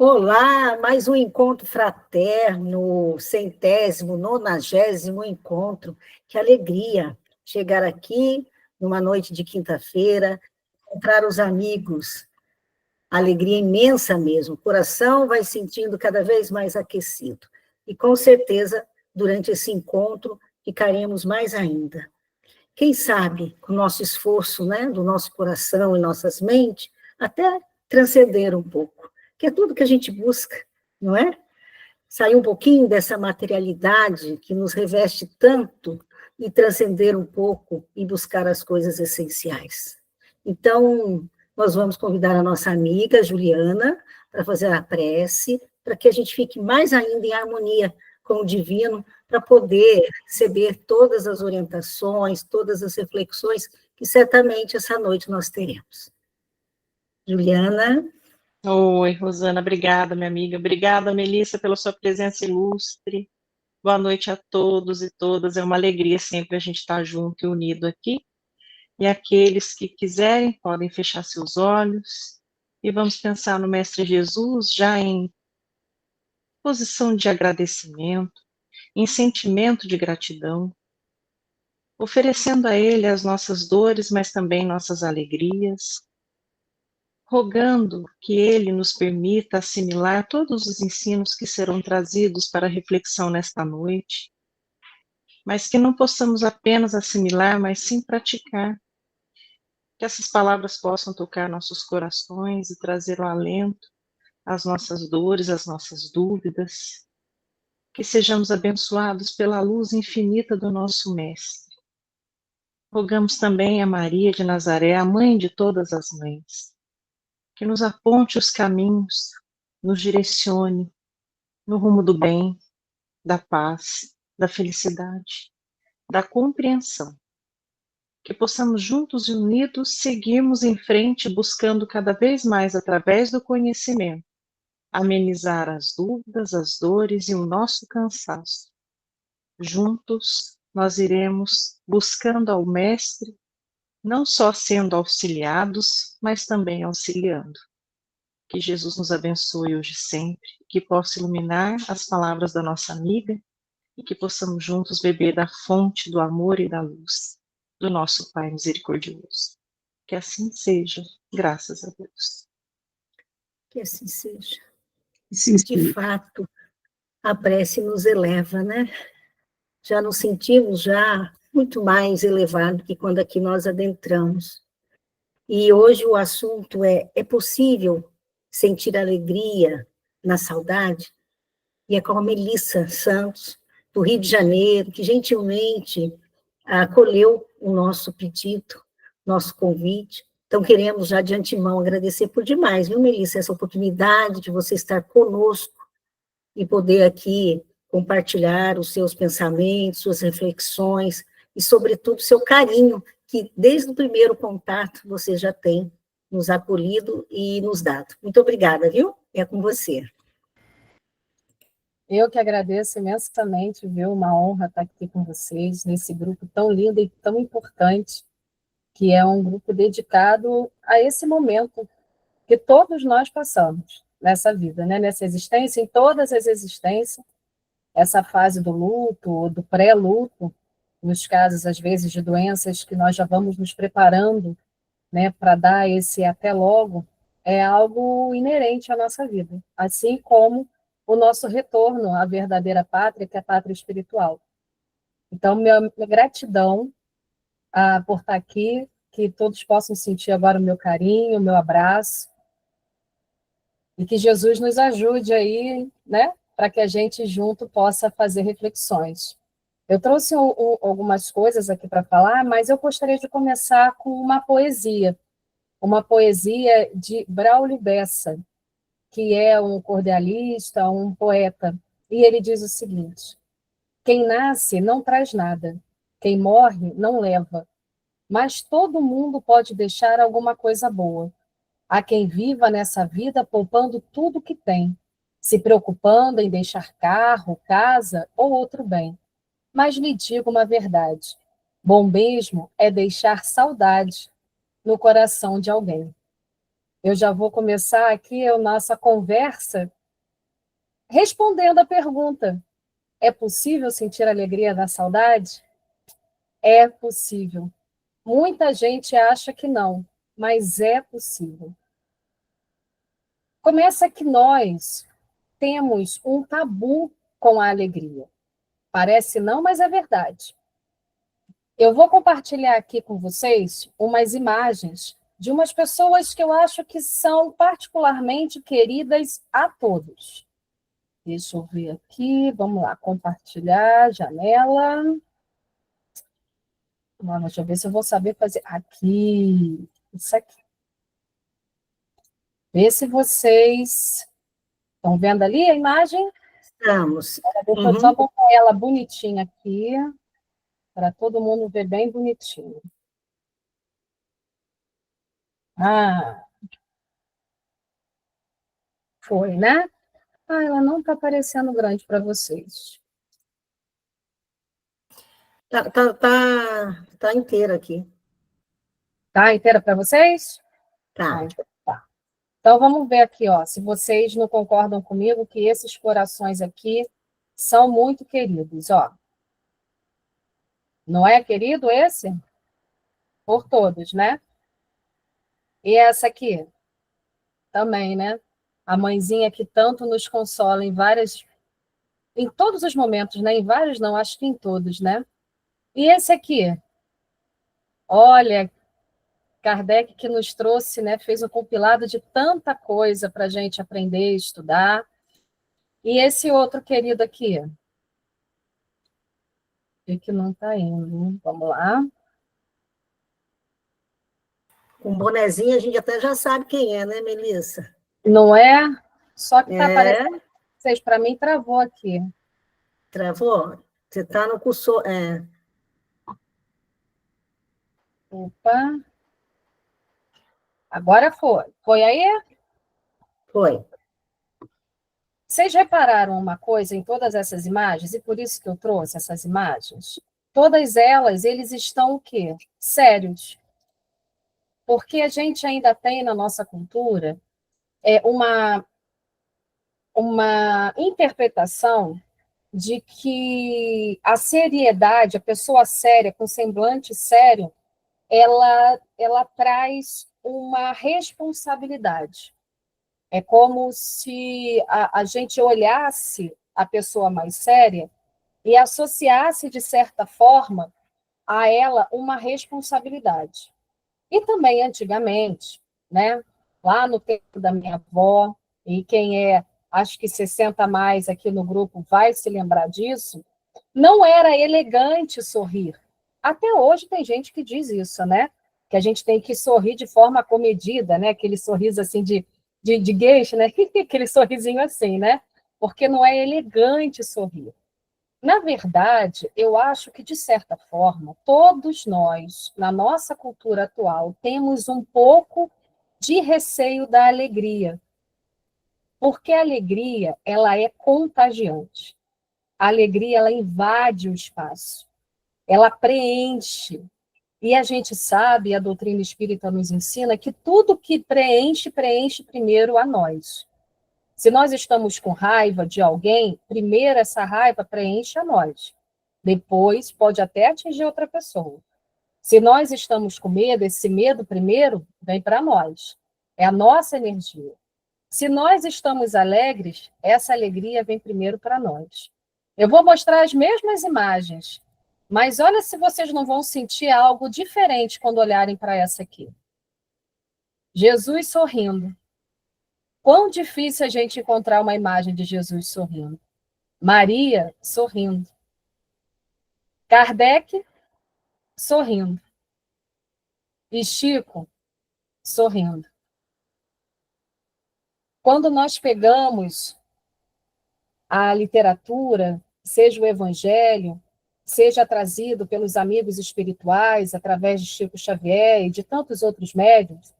Olá, mais um encontro fraterno, 100º, 90º encontro. Que alegria chegar aqui numa noite de quinta-feira, encontrar os amigos. Alegria imensa mesmo, o coração vai sentindo cada vez mais aquecido. E com certeza, durante esse encontro, ficaremos mais ainda. Quem sabe, com o nosso esforço, né, do nosso coração e nossas mentes, até transcender um pouco, que é tudo que a gente busca, não é? Sair um pouquinho dessa materialidade que nos reveste tanto e transcender um pouco e buscar as coisas essenciais. Então, nós vamos convidar a nossa amiga Juliana para fazer a prece, para que a gente fique mais ainda em harmonia com o divino, para poder receber todas as orientações, todas as reflexões que certamente essa noite nós teremos. Juliana. Oi, Rosana, obrigada, minha amiga. Obrigada, Melissa, pela sua presença ilustre. Boa noite a todos e todas. É uma alegria sempre a gente estar junto e unido aqui. E aqueles que quiserem podem fechar seus olhos e vamos pensar no Mestre Jesus já em posição de agradecimento, em sentimento de gratidão, oferecendo a Ele as nossas dores, mas também nossas alegrias, rogando que Ele nos permita assimilar todos os ensinos que serão trazidos para a reflexão nesta noite, mas que não possamos apenas assimilar, mas sim praticar, que essas palavras possam tocar nossos corações e trazer o alento às nossas dores, às nossas dúvidas, que sejamos abençoados pela luz infinita do nosso Mestre. Rogamos também a Maria de Nazaré, a mãe de todas as mães, que nos aponte os caminhos, nos direcione no rumo do bem, da paz, da felicidade, da compreensão. Que possamos juntos e unidos seguirmos em frente buscando cada vez mais através do conhecimento amenizar as dúvidas, as dores e o nosso cansaço. Juntos nós iremos buscando ao Mestre, não só sendo auxiliados, mas também auxiliando. Que Jesus nos abençoe hoje e sempre, que possa iluminar as palavras da nossa amiga e que possamos juntos beber da fonte do amor e da luz do nosso Pai misericordioso. Que assim seja, graças a Deus. Que assim seja. Sim, De fato, a prece nos eleva, né? Já nos sentimos já muito mais elevados que quando aqui nós adentramos. E hoje o assunto é possível sentir alegria na saudade? E é com a Melissa Santos, do Rio de Janeiro, que gentilmente acolheu o nosso pedido, nosso convite. Então, queremos já de antemão agradecer por demais, viu, Melissa, essa oportunidade de você estar conosco e poder aqui compartilhar os seus pensamentos, suas reflexões e, sobretudo, seu carinho, que desde o primeiro contato você já tem nos acolhido e nos dado. Muito obrigada, viu? É com você. Eu que agradeço imensamente, viu? Uma honra estar aqui com vocês, nesse grupo tão lindo e tão importante, que é um grupo dedicado a esse momento que todos nós passamos nessa vida, né? Nessa existência, em todas as existências, essa fase do luto, do pré-luto, nos casos, às vezes, de doenças que nós já vamos nos preparando, né, para dar esse até logo, é algo inerente à nossa vida, assim como o nosso retorno à verdadeira pátria, que é a pátria espiritual. Então, minha gratidão por estar aqui, que todos possam sentir agora o meu carinho, o meu abraço, e que Jesus nos ajude aí, né, para que a gente junto possa fazer reflexões. Eu trouxe algumas coisas aqui para falar, mas eu gostaria de começar com uma poesia de Braulio Bessa, que é um cordialista, um poeta, e ele diz o seguinte: quem nasce não traz nada, quem morre não leva, mas todo mundo pode deixar alguma coisa boa. Há quem viva nessa vida poupando tudo que tem, se preocupando em deixar carro, casa ou outro bem. Mas lhe digo uma verdade: bom mesmo é deixar saudade no coração de alguém. Eu já vou começar aqui a nossa conversa respondendo a pergunta: é possível sentir alegria na saudade? É possível. Muita gente acha que não, mas é possível. Começa que nós temos um tabu com a alegria. Parece não, mas é verdade. Eu vou compartilhar aqui com vocês umas imagens de umas pessoas que eu acho que são particularmente queridas a todos. Deixa eu ver aqui, vamos lá, compartilhar, janela. Deixa eu ver se eu vou saber fazer. Aqui, isso aqui. Vê se vocês estão vendo ali a imagem? Estamos. Deixa eu só botar ela bonitinha aqui, para todo mundo ver bem bonitinho. Ah, foi, né? Ah, ela não está aparecendo grande para vocês. Tá inteira aqui. Tá inteira para vocês? Tá. Tá. Então, vamos ver aqui, ó, se vocês não concordam comigo que esses corações aqui são muito queridos, ó. Não é querido esse? Por todos, né? E essa aqui? Também, né? A mãezinha que tanto nos consola em todos os momentos, né? Em vários não, acho que em todos, né? E esse aqui? Olha, Kardec que nos trouxe, né? Fez um compilado de tanta coisa para a gente aprender, estudar. E esse outro querido aqui? Que não está indo. Vamos lá. Com bonezinho a gente até já sabe quem é, né, Melissa? Não é? Só que está aparecendo. Vocês, para mim, travou aqui. Travou? Você está no cursor. Opa. Agora foi. Foi aí? Foi. Vocês repararam uma coisa em todas essas imagens, e por isso que eu trouxe essas imagens? Todas elas, eles estão o quê? Sérios. Porque a gente ainda tem na nossa cultura uma interpretação de que a seriedade, a pessoa séria, com semblante sério, ela traz uma responsabilidade. É como se a gente olhasse a pessoa mais séria e associasse, de certa forma, a ela uma responsabilidade. E também, antigamente, né, lá no tempo da minha avó, e quem acho que 60 a mais aqui no grupo vai se lembrar disso, não era elegante sorrir. Até hoje tem gente que diz isso, né? Que a gente tem que sorrir de forma comedida, né? Aquele sorriso assim de geisha, né? Aquele sorrisinho assim, né? Porque não é elegante sorrir. Na verdade, eu acho que, de certa forma, todos nós, na nossa cultura atual, temos um pouco de receio da alegria, porque a alegria, ela é contagiante. A alegria, ela invade o espaço, ela preenche. E a gente sabe, a doutrina espírita nos ensina, que tudo que preenche, preenche primeiro a nós. Se nós estamos com raiva de alguém, primeiro essa raiva preenche a nós. Depois pode até atingir outra pessoa. Se nós estamos com medo, esse medo primeiro vem para nós. É a nossa energia. Se nós estamos alegres, essa alegria vem primeiro para nós. Eu vou mostrar as mesmas imagens, mas olha se vocês não vão sentir algo diferente quando olharem para essa aqui. Jesus sorrindo. Quão difícil a gente encontrar uma imagem de Jesus sorrindo. Maria sorrindo. Kardec sorrindo. E Chico sorrindo. Quando nós pegamos a literatura, seja o evangelho, seja trazido pelos amigos espirituais, através de Chico Xavier e de tantos outros médiuns,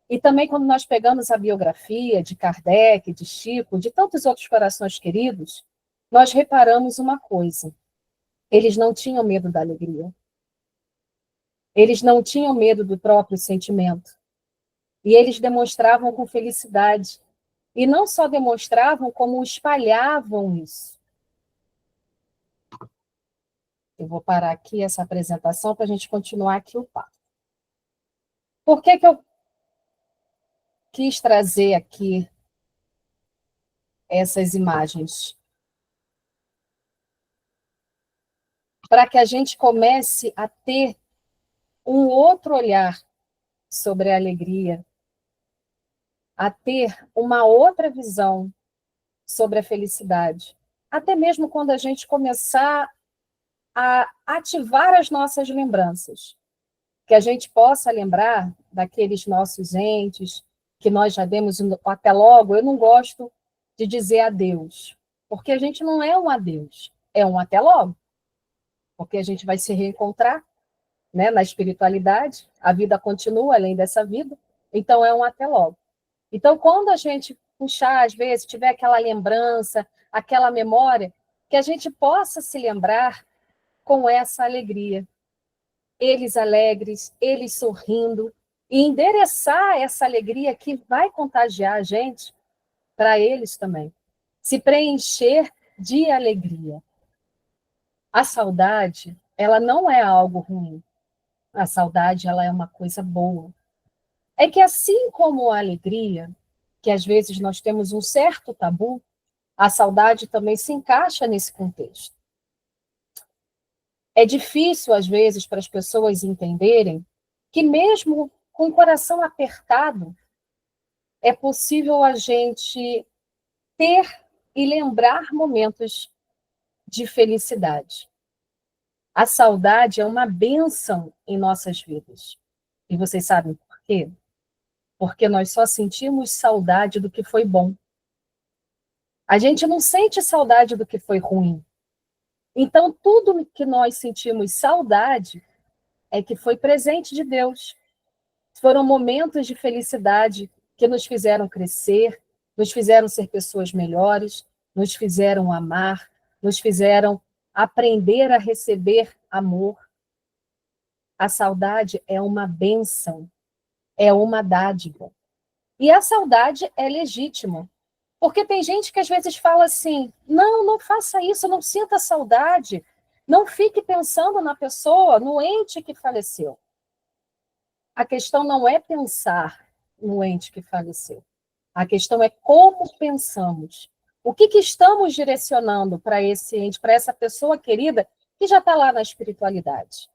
e também quando nós pegamos a biografia de Kardec, de Chico, de tantos outros corações queridos, nós reparamos uma coisa: eles não tinham medo da alegria. Eles não tinham medo do próprio sentimento. E eles demonstravam com felicidade. E não só demonstravam, como espalhavam isso. Eu vou parar aqui essa apresentação para a gente continuar aqui o papo. Por que eu quis trazer aqui essas imagens? Para que a gente comece a ter um outro olhar sobre a alegria, a ter uma outra visão sobre a felicidade. Até mesmo quando a gente começar a ativar as nossas lembranças, que a gente possa lembrar daqueles nossos entes, que nós já demos até logo. Eu não gosto de dizer adeus, porque a gente não é um adeus, é um até logo, porque a gente vai se reencontrar, né, na espiritualidade, a vida continua além dessa vida, então é um até logo. Então, quando a gente puxar, às vezes, tiver aquela lembrança, aquela memória, que a gente possa se lembrar com essa alegria. Eles alegres, eles sorrindo, e endereçar essa alegria que vai contagiar a gente para eles também. Se preencher de alegria. A saudade, ela não é algo ruim. A saudade, ela é uma coisa boa. É que assim como a alegria, que às vezes nós temos um certo tabu, a saudade também se encaixa nesse contexto. É difícil, às vezes, para as pessoas entenderem que mesmo com o coração apertado, é possível a gente ter e lembrar momentos de felicidade. A saudade é uma bênção em nossas vidas. E vocês sabem por quê? Porque nós só sentimos saudade do que foi bom. A gente não sente saudade do que foi ruim. Então, tudo que nós sentimos saudade é que foi presente de Deus. Foram momentos de felicidade que nos fizeram crescer, nos fizeram ser pessoas melhores, nos fizeram amar, nos fizeram aprender a receber amor. A saudade é uma bênção, é uma dádiva. E a saudade é legítima. Porque tem gente que às vezes fala assim, não faça isso, não sinta saudade, não fique pensando na pessoa, no ente que faleceu. A questão não é pensar no ente que faleceu. A questão é como pensamos. O que estamos direcionando para esse ente, para essa pessoa querida que já está lá na espiritualidade?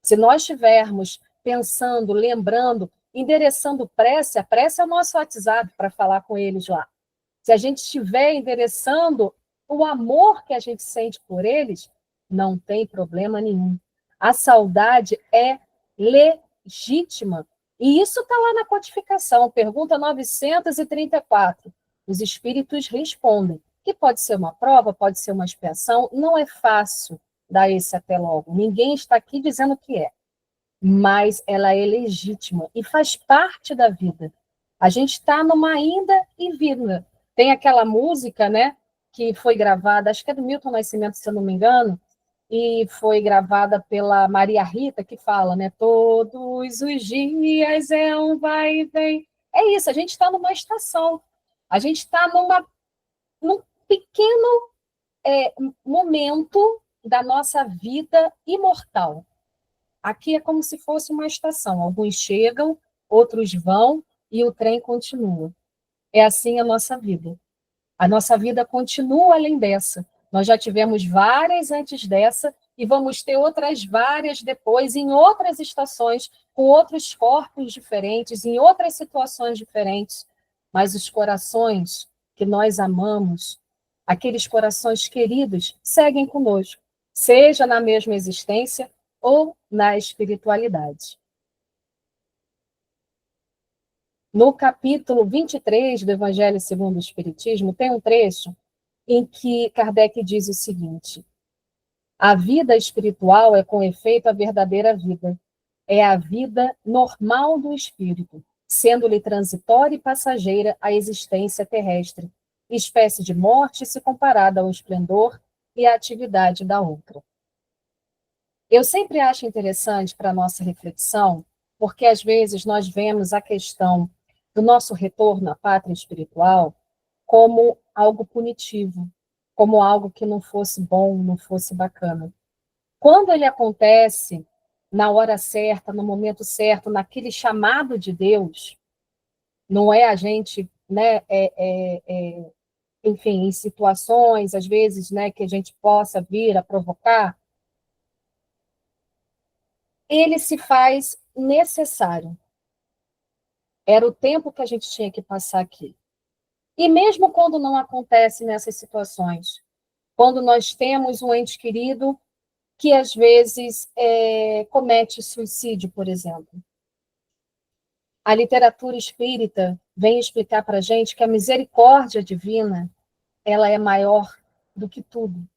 Se nós estivermos pensando, lembrando, endereçando prece, a prece é o nosso WhatsApp para falar com eles lá. Se a gente estiver endereçando o amor que a gente sente por eles, não tem problema nenhum. A saudade é legítima. E isso está lá na codificação, pergunta 934. Os espíritos respondem, que pode ser uma prova, pode ser uma expiação, não é fácil dar esse até logo. Ninguém está aqui dizendo que é, mas ela é legítima e faz parte da vida. A gente está numa ida e vinda. Tem aquela música, né, que foi gravada, acho que é do Milton Nascimento, se eu não me engano, e foi gravada pela Maria Rita, que fala, né, todos os dias é um vai e vem. É isso, a gente está numa estação, a gente está num pequeno momento da nossa vida imortal. Aqui é como se fosse uma estação, alguns chegam, outros vão, e o trem continua. É assim a nossa vida. A nossa vida continua além dessa. Nós já tivemos várias antes dessa e vamos ter outras várias depois, em outras estações, com outros corpos diferentes, em outras situações diferentes. Mas os corações que nós amamos, aqueles corações queridos, seguem conosco, seja na mesma existência ou na espiritualidade. No capítulo 23 do Evangelho segundo o Espiritismo, tem um trecho em que Kardec diz o seguinte: a vida espiritual é, com efeito, a verdadeira vida. É a vida normal do espírito, sendo-lhe transitória e passageira a existência terrestre, espécie de morte se comparada ao esplendor e à atividade da outra. Eu sempre acho interessante para a nossa reflexão porque às vezes nós vemos a questão do nosso retorno à pátria espiritual como algo punitivo, como algo que não fosse bom, não fosse bacana. Quando ele acontece na hora certa, no momento certo, naquele chamado de Deus, não é a gente, né, enfim, em situações, às vezes, né, que a gente possa vir a provocar, ele se faz necessário. Era o tempo que a gente tinha que passar aqui. E mesmo quando não acontece nessas situações, quando nós temos um ente querido que às vezes comete suicídio, por exemplo. A literatura espírita vem explicar para a gente que a misericórdia divina ela é maior do que tudo.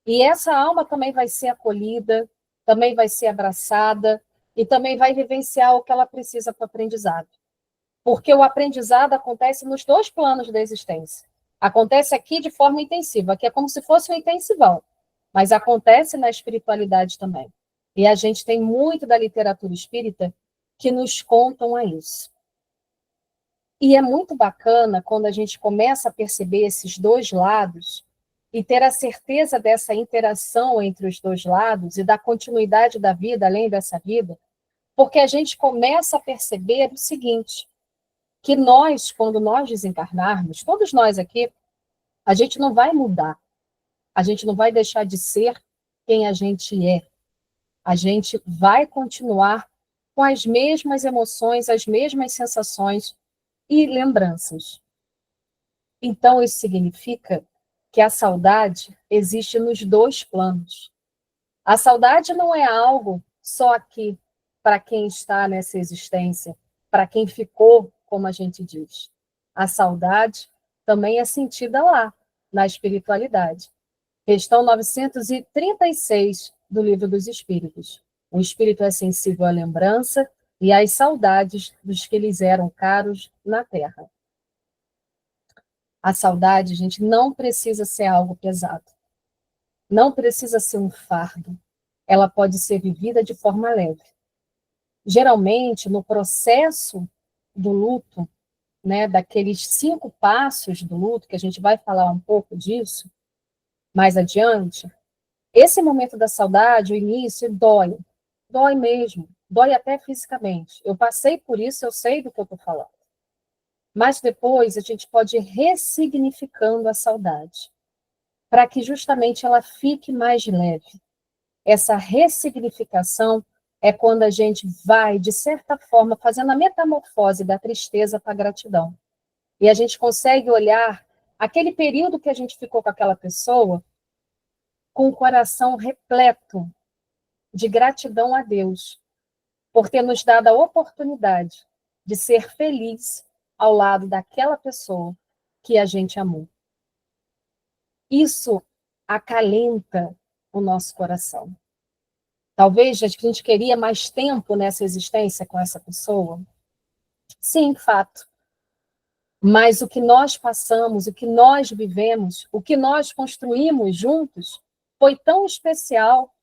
E essa alma também vai ser acolhida, também vai ser abraçada e também vai vivenciar o que ela precisa para o aprendizado. Porque o aprendizado acontece nos dois planos da existência. Acontece aqui de forma intensiva, que é como se fosse um intensivão, mas acontece na espiritualidade também. E a gente tem muito da literatura espírita que nos contam a isso. E é muito bacana quando a gente começa a perceber esses dois lados e ter a certeza dessa interação entre os dois lados e da continuidade da vida além dessa vida, porque a gente começa a perceber o seguinte, que nós, quando nós desencarnarmos, todos nós aqui, a gente não vai mudar, a gente não vai deixar de ser quem a gente é. A gente vai continuar com as mesmas emoções, as mesmas sensações e lembranças. Então, isso significa que a saudade existe nos dois planos. A saudade não é algo só aqui, para quem está nessa existência, para quem ficou, como a gente diz. A saudade também é sentida lá, na espiritualidade. Questão 936 do Livro dos Espíritos. O espírito é sensível à lembrança e às saudades dos que lhes eram caros na terra. A saudade, gente, não precisa ser algo pesado. Não precisa ser um fardo. Ela pode ser vivida de forma leve. Geralmente, no processo do luto, né, daqueles 5 passos do luto, que a gente vai falar um pouco disso mais adiante, esse momento da saudade, o início, dói mesmo, dói até fisicamente. Eu passei por isso, eu sei do que eu estou falando. Mas depois a gente pode ir ressignificando a saudade, para que justamente ela fique mais leve. Essa ressignificação é quando a gente vai, de certa forma, fazendo a metamorfose da tristeza para a gratidão. E a gente consegue olhar aquele período que a gente ficou com aquela pessoa com o coração repleto de gratidão a Deus, por ter nos dado a oportunidade de ser feliz ao lado daquela pessoa que a gente amou. Isso acalenta o nosso coração. Talvez a gente queria mais tempo nessa existência com essa pessoa. Sim, fato. Mas o que nós passamos, o que nós vivemos, o que nós construímos juntos, foi tão especial,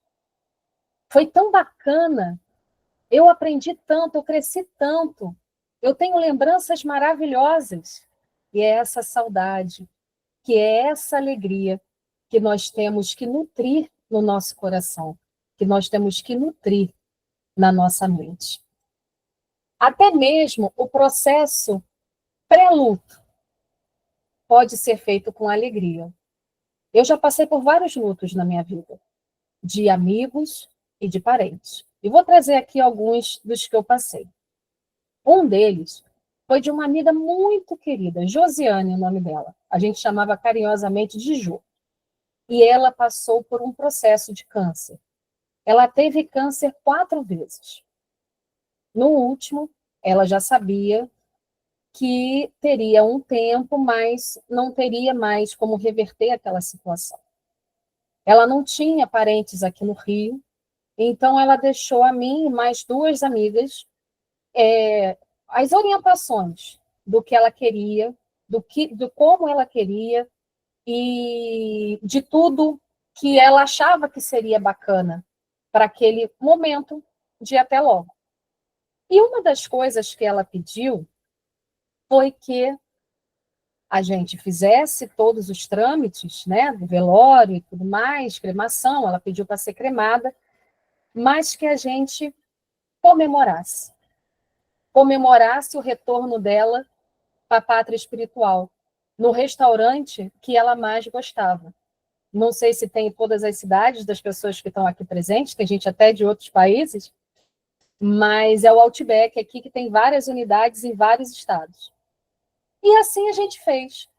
foi tão bacana. Eu aprendi tanto, eu cresci tanto. Eu tenho lembranças maravilhosas. E é essa saudade, que é essa alegria que nós temos que nutrir no nosso coração, que nós temos que nutrir na nossa mente. Até mesmo o processo pré-luto pode ser feito com alegria. Eu já passei por vários lutos na minha vida, de amigos e de parentes. E vou trazer aqui alguns dos que eu passei. Um deles foi de uma amiga muito querida, Josiane, o nome dela. A gente chamava carinhosamente de Jo. E ela passou por um processo de câncer. Ela teve câncer 4 vezes. No último, ela já sabia que teria um tempo, mas não teria mais como reverter aquela situação. Ela não tinha parentes aqui no Rio, então ela deixou a mim e mais 2 amigas as orientações do que ela queria, de como ela queria e de tudo que ela achava que seria bacana para aquele momento de até logo. E uma das coisas que ela pediu foi que a gente fizesse todos os trâmites, né, do velório e tudo mais, cremação, ela pediu para ser cremada, mas que a gente comemorasse o retorno dela para a pátria espiritual, no restaurante que ela mais gostava. Não sei se tem em todas as cidades das pessoas que estão aqui presentes, tem gente até de outros países, mas é o Outback aqui que tem várias unidades em vários estados. E assim a gente fez.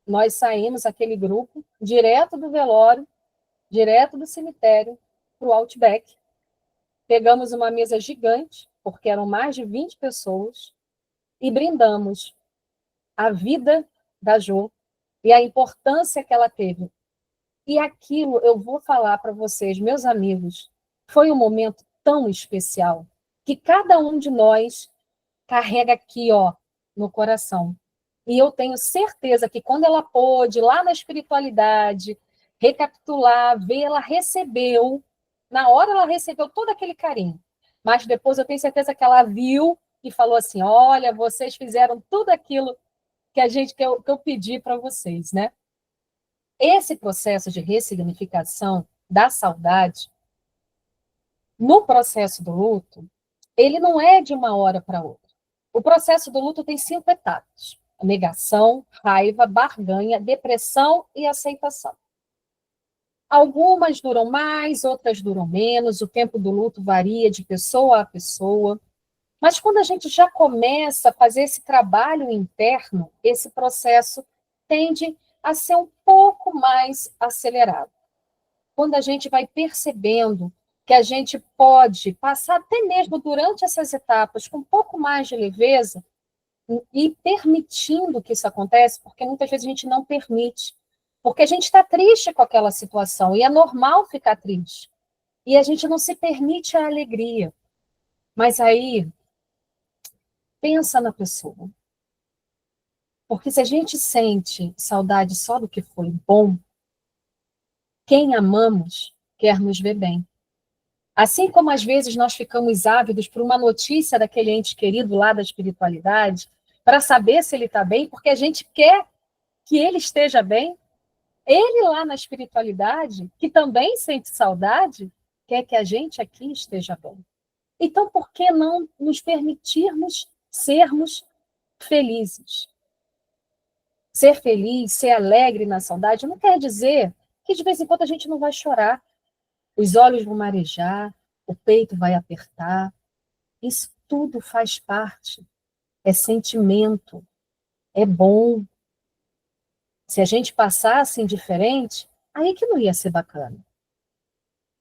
Nós saímos, aquele grupo, direto do velório, direto do cemitério, para o Outback. Pegamos uma mesa gigante, porque eram mais de 20 pessoas, e brindamos a vida da Jo e a importância que ela teve. E aquilo, eu vou falar para vocês, meus amigos, foi um momento tão especial que cada um de nós carrega aqui, ó, no coração. E eu tenho certeza que quando ela pôde, lá na espiritualidade, recapitular, ver, ela recebeu, na hora ela recebeu todo aquele carinho. Mas depois eu tenho certeza que ela viu e falou assim: olha, vocês fizeram tudo aquilo que eu pedi para vocês, né? Esse processo de ressignificação da saudade, no processo do luto, ele não é de uma hora para outra. O processo do luto tem 5 etapas: negação, raiva, barganha, depressão e aceitação. Algumas duram mais, outras duram menos, o tempo do luto varia de pessoa a pessoa. Mas quando a gente já começa a fazer esse trabalho interno, esse processo tende a ser um pouco mais acelerado. Quando a gente vai percebendo que a gente pode passar até mesmo durante essas etapas com um pouco mais de leveza e permitindo que isso aconteça, porque muitas vezes a gente não permite, porque a gente está triste com aquela situação, e é normal ficar triste, e a gente não se permite a alegria. Mas aí, pensa na pessoa. Porque se a gente sente saudade só do que foi bom, quem amamos quer nos ver bem. Assim como às vezes nós ficamos ávidos por uma notícia daquele ente querido lá da espiritualidade, para saber se ele está bem, porque a gente quer que ele esteja bem, ele lá na espiritualidade, que também sente saudade, quer que a gente aqui esteja bem. Então, por que não nos permitirmos sermos felizes? Ser feliz, ser alegre na saudade, não quer dizer que de vez em quando a gente não vai chorar. Os olhos vão marejar, o peito vai apertar. Isso tudo faz parte. É sentimento, é bom. Se a gente passasse indiferente, aí que não ia ser bacana.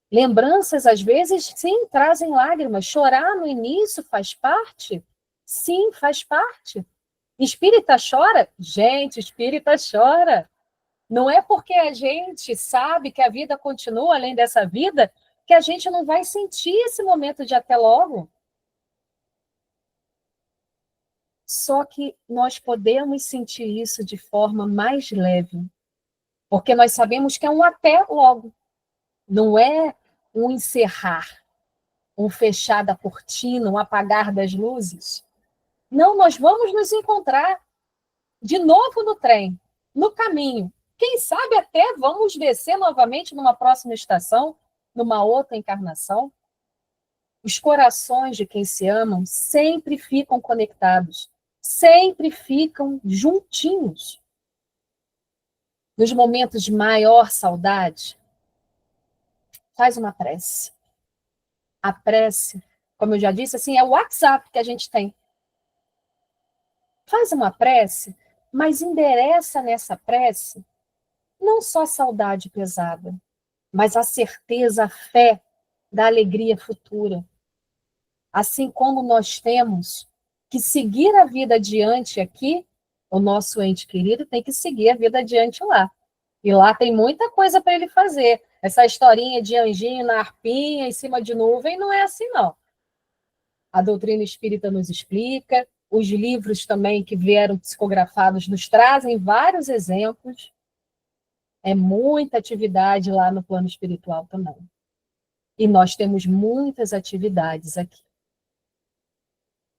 Lembranças, às vezes, sim, trazem lágrimas. Chorar no início faz parte? Sim, faz parte. Espírita chora? Gente, espírita chora. Não é porque a gente sabe que a vida continua além dessa vida que a gente não vai sentir esse momento de até logo. Só que nós podemos sentir isso de forma mais leve, porque nós sabemos que é um até logo. Não é um encerrar, um fechar da cortina, um apagar das luzes. Não, nós vamos nos encontrar de novo no trem, no caminho. Quem sabe até vamos descer novamente numa próxima estação, numa outra encarnação. Os corações de quem se amam sempre ficam conectados, sempre ficam juntinhos. Nos momentos de maior saudade, faz uma prece. A prece, como eu já disse, assim, é o WhatsApp que a gente tem. Faz uma prece, mas endereça nessa prece não só a saudade pesada, mas a certeza, a fé da alegria futura. Assim como nós temos que seguir a vida adiante aqui, o nosso ente querido tem que seguir a vida adiante lá. E lá tem muita coisa para ele fazer. Essa historinha de anjinho na arpinha, em cima de nuvem, não é assim, não. A doutrina espírita nos explica, os livros também que vieram psicografados nos trazem vários exemplos. É muita atividade lá no plano espiritual também. E nós temos muitas atividades aqui.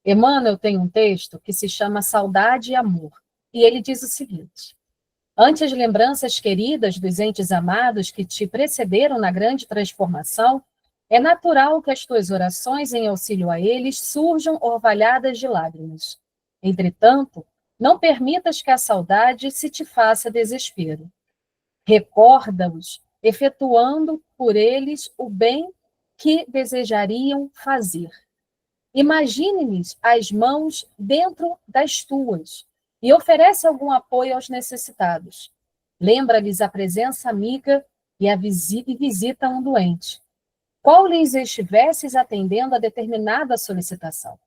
Emmanuel tem um texto que se chama Saudade e Amor, e ele diz o seguinte: ante as lembranças queridas dos entes amados que te precederam na grande transformação, é natural que as tuas orações em auxílio a eles surjam orvalhadas de lágrimas. Entretanto, não permitas que a saudade se te faça desespero. Recorda-os, efetuando por eles o bem que desejariam fazer. Imagine-lhes as mãos dentro das tuas e oferece algum apoio aos necessitados. Lembra-lhes a presença amiga e visita um doente. Qual lhes estivesses atendendo a determinada solicitação.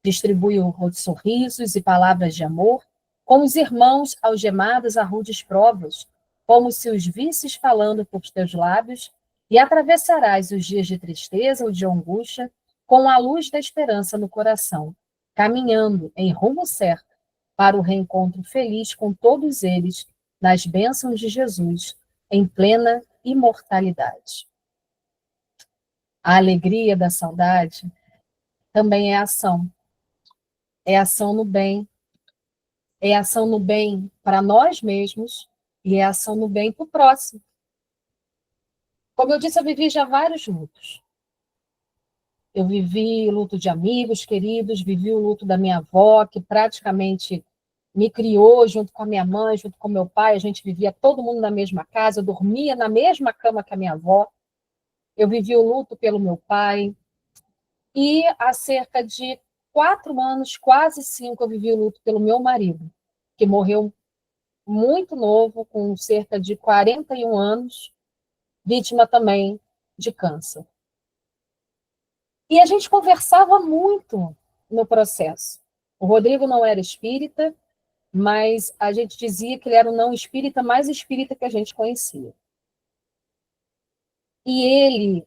Distribui sorrisos e palavras de amor, como os irmãos algemados a rudes provas, como se os visses falando por teus lábios, e atravessarás os dias de tristeza ou de angústia com a luz da esperança no coração, caminhando em rumo certo para o reencontro feliz com todos eles, nas bênçãos de Jesus, em plena imortalidade. A alegria da saudade também é ação. É ação no bem. É ação no bem para nós mesmos e é ação no bem para o próximo. Como eu disse, eu vivi já vários lutos. Eu vivi o luto de amigos queridos, vivi o luto da minha avó, que praticamente me criou junto com a minha mãe, junto com meu pai. A gente vivia todo mundo na mesma casa, eu dormia na mesma cama que a minha avó. Eu vivi o luto pelo meu pai. E há cerca de 4 anos, quase 5, eu vivi o luto pelo meu marido, que morreu muito novo, com cerca de 41 anos, vítima também de câncer. E a gente conversava muito no processo. O Rodrigo não era espírita, mas a gente dizia que ele era o não espírita mais espírita que a gente conhecia. E ele,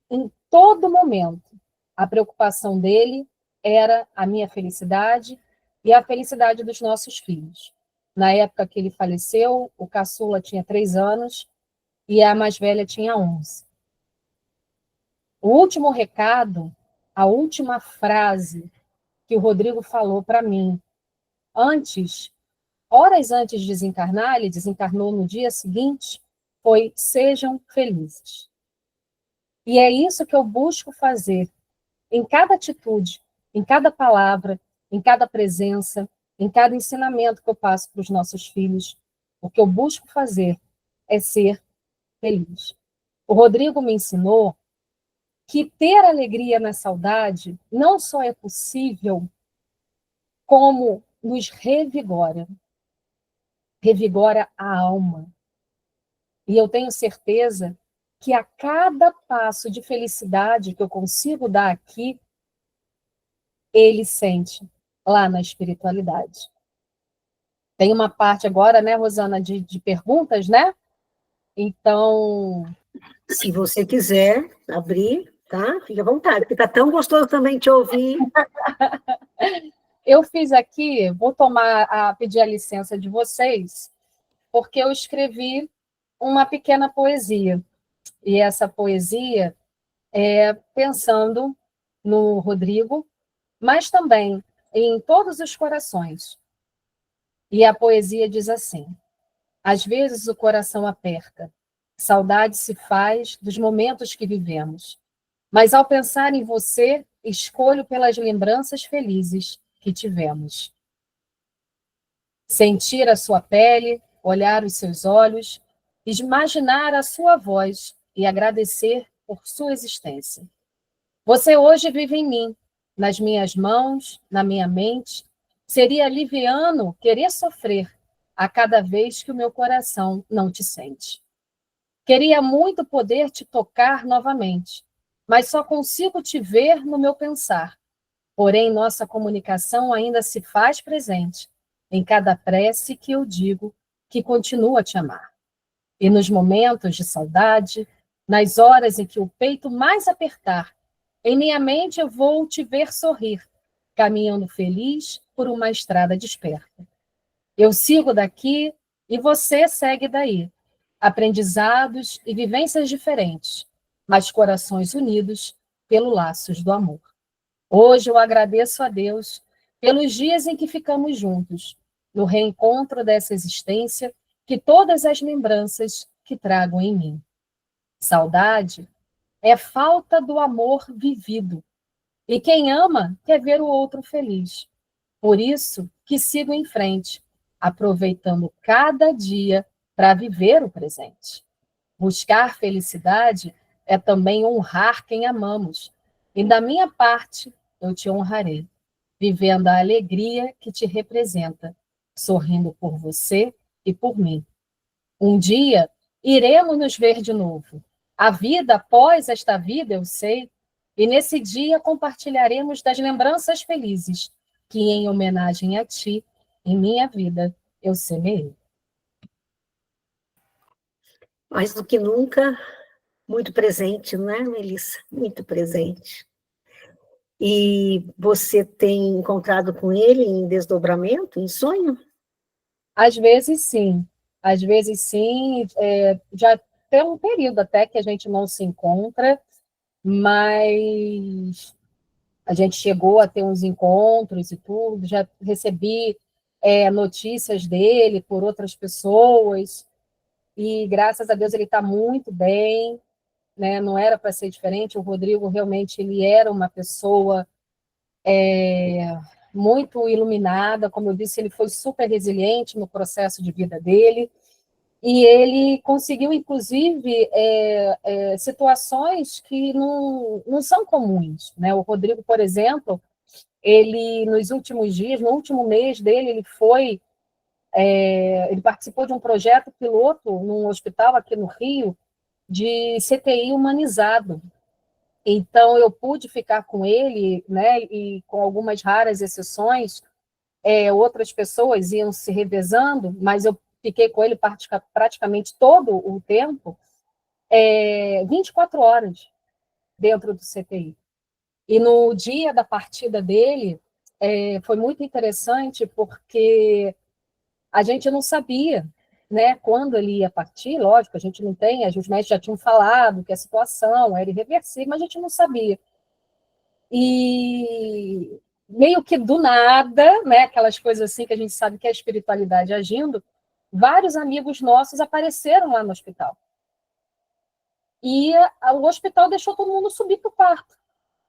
em todo momento, a preocupação dele era a minha felicidade e a felicidade dos nossos filhos. Na época que ele faleceu, o caçula tinha 3 anos e a mais velha tinha 11. O último recado, a última frase que o Rodrigo falou para mim, horas antes de desencarnar, ele desencarnou no dia seguinte, foi: sejam felizes. E é isso que eu busco fazer em cada atitude, em cada palavra, em cada presença, em cada ensinamento que eu passo para os nossos filhos. O que eu busco fazer é ser feliz. O Rodrigo me ensinou que ter alegria na saudade não só é possível, como nos revigora. Revigora a alma. E eu tenho certeza que a cada passo de felicidade que eu consigo dar aqui, ele sente lá na espiritualidade. Tem uma parte agora, né, Rosana, de perguntas, né? Então... Se você quiser abrir, tá? Fique à vontade, porque está tão gostoso também te ouvir. Eu fiz aqui, vou pedir a licença de vocês, porque eu escrevi uma pequena poesia. E essa poesia é pensando no Rodrigo, mas também em todos os corações. E a poesia diz assim: às vezes o coração aperta, saudade se faz dos momentos que vivemos, mas ao pensar em você, escolho pelas lembranças felizes que tivemos. Sentir a sua pele, olhar os seus olhos, imaginar a sua voz e agradecer por sua existência. Você hoje vive em mim, nas minhas mãos, na minha mente. Seria liviano querer sofrer a cada vez que o meu coração não te sente. Queria muito poder te tocar novamente, mas só consigo te ver no meu pensar. Porém, nossa comunicação ainda se faz presente em cada prece que eu digo que continuo a te amar. E nos momentos de saudade, nas horas em que o peito mais apertar, em minha mente eu vou te ver sorrir, caminhando feliz por uma estrada desperta. Eu sigo daqui e você segue daí. Aprendizados e vivências diferentes, mas corações unidos pelo laços do amor. Hoje eu agradeço a Deus pelos dias em que ficamos juntos, no reencontro dessa existência, que todas as lembranças que trago em mim. Saudade é falta do amor vivido, e quem ama quer ver o outro feliz. Por isso que sigo em frente, aproveitando cada dia para viver o presente. Buscar felicidade é também honrar quem amamos. E da minha parte, eu te honrarei, vivendo a alegria que te representa, sorrindo por você e por mim. Um dia iremos nos ver de novo. A vida após esta vida, eu sei, e nesse dia compartilharemos das lembranças felizes que, em homenagem a ti, em minha vida, eu semeei. Mais do que nunca, muito presente, não é, Melissa? Muito presente. E você tem encontrado com ele em desdobramento, em sonho? Às vezes, sim. Às vezes, sim. Já tem um período até que a gente não se encontra, mas a gente chegou a ter uns encontros e tudo. Já recebi notícias dele por outras pessoas, e graças a Deus ele está muito bem, né? Não era para ser diferente. O Rodrigo realmente ele era uma pessoa muito iluminada, como eu disse, ele foi super resiliente no processo de vida dele. E ele conseguiu, inclusive, situações que não são comuns, né? O Rodrigo, por exemplo, ele, nos últimos dias, no último mês dele, ele participou de um projeto piloto num hospital aqui no Rio, de CTI humanizado. Então, eu pude ficar com ele, né? E com algumas raras exceções, outras pessoas iam se revezando, mas eu fiquei com ele praticamente todo o tempo, 24 horas dentro do CTI. E no dia da partida dele, foi muito interessante, porque a gente não sabia, né, quando ele ia partir. Lógico, a gente não tem, os médicos já tinham falado que a situação era irreversível, mas a gente não sabia. E meio que do nada, né, aquelas coisas assim que a gente sabe que é a espiritualidade agindo, vários amigos nossos apareceram lá no hospital. E o hospital deixou todo mundo subir para o quarto.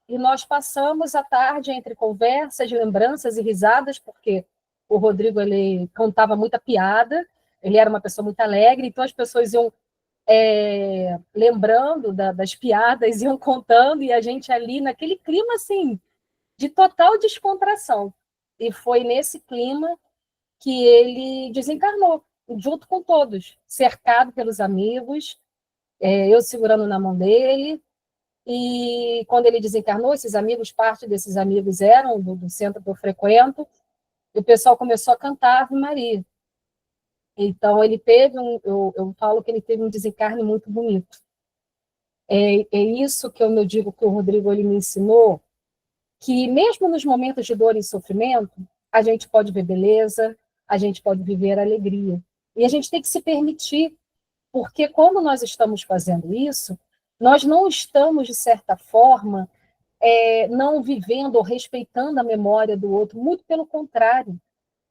E nós passamos a tarde entre conversas, lembranças e risadas, porque o Rodrigo ele contava muita piada, ele era uma pessoa muito alegre, então as pessoas iam lembrando das piadas, iam contando, e a gente ali naquele clima assim, de total descontração. E foi nesse clima que ele desencarnou, junto com todos, cercado pelos amigos, eu segurando na mão dele. E quando ele desencarnou, esses amigos, parte desses amigos eram do centro que eu frequento, e o pessoal começou a cantar Ave Maria. Então, ele teve eu falo que ele teve um desencarne muito bonito. É isso que eu digo que o Rodrigo ele me ensinou, que mesmo nos momentos de dor e sofrimento, a gente pode ver beleza, a gente pode viver alegria. E a gente tem que se permitir, porque quando nós estamos fazendo isso, nós não estamos, de certa forma, não vivendo ou respeitando a memória do outro, muito pelo contrário.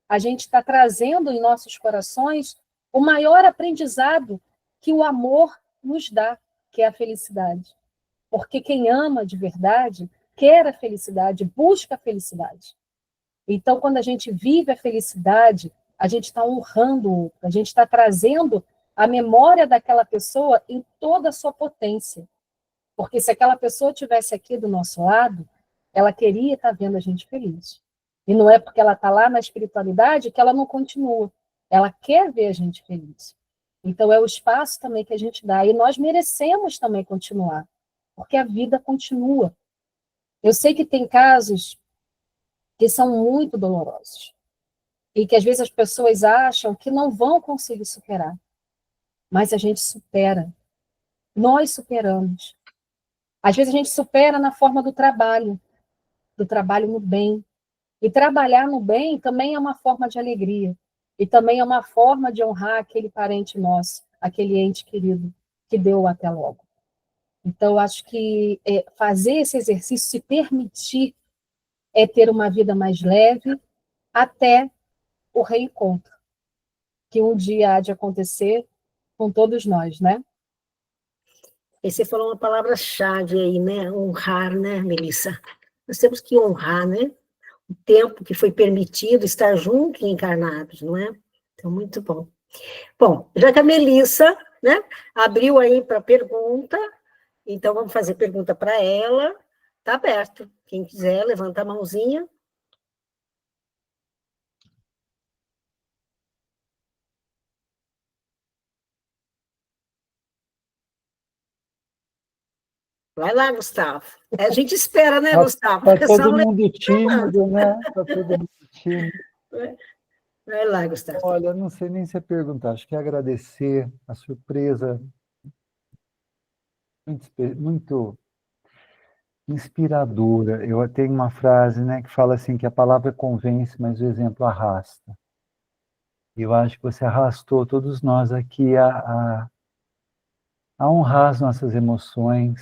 A gente está trazendo em nossos corações o maior aprendizado que o amor nos dá, que é a felicidade. Porque quem ama de verdade quer a felicidade, busca a felicidade. Então, quando a gente vive a felicidade, a gente está honrando o outro, a gente está trazendo a memória daquela pessoa em toda a sua potência. Porque se aquela pessoa estivesse aqui do nosso lado, ela queria estar vendo a gente feliz. E não é porque ela está lá na espiritualidade que ela não continua. Ela quer ver a gente feliz. Então, é o espaço também que a gente dá. E nós merecemos também continuar, porque a vida continua. Eu sei que tem casos que são muito dolorosos e que às vezes as pessoas acham que não vão conseguir superar, mas a gente supera. Nós superamos. Às vezes a gente supera na forma do trabalho no bem. E trabalhar no bem também é uma forma de alegria. E também é uma forma de honrar aquele parente nosso, aquele ente querido que deu o até logo. Então, eu acho que fazer esse exercício, se permitir é ter uma vida mais leve até o reencontro, que um dia há de acontecer com todos nós, né? E você falou uma palavra-chave aí, né? Honrar, né, Melissa? Nós temos que honrar, né? O tempo que foi permitido estar juntos e encarnados, não é? Então, muito bom. Bom, já que a Melissa, né, abriu aí para pergunta, então vamos fazer pergunta para ela. Está aberto. Quem quiser, levanta a mãozinha. Vai lá, Gustavo. A gente espera, né, Gustavo? Está todo mundo tímido, né? Está todo mundo tímido. Vai lá, Gustavo. Olha, não sei nem se é perguntar, acho que é agradecer a surpresa, muito inspiradora. Eu tenho uma frase, né, que fala assim, que a palavra convence, mas o exemplo arrasta. Eu acho que você arrastou todos nós aqui a honrar as nossas emoções,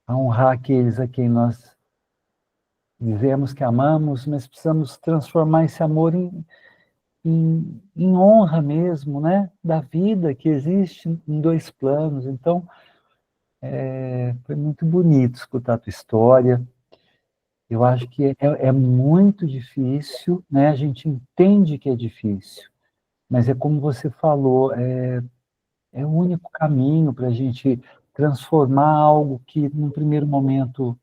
a honrar aqueles a quem nós dizemos que amamos, mas precisamos transformar esse amor em honra mesmo, né? Da vida que existe em dois planos. Então, foi muito bonito escutar a tua história. Eu acho que é muito difícil, né? A gente entende que é difícil, mas é como você falou, é o único caminho para a gente transformar algo que, num primeiro momento,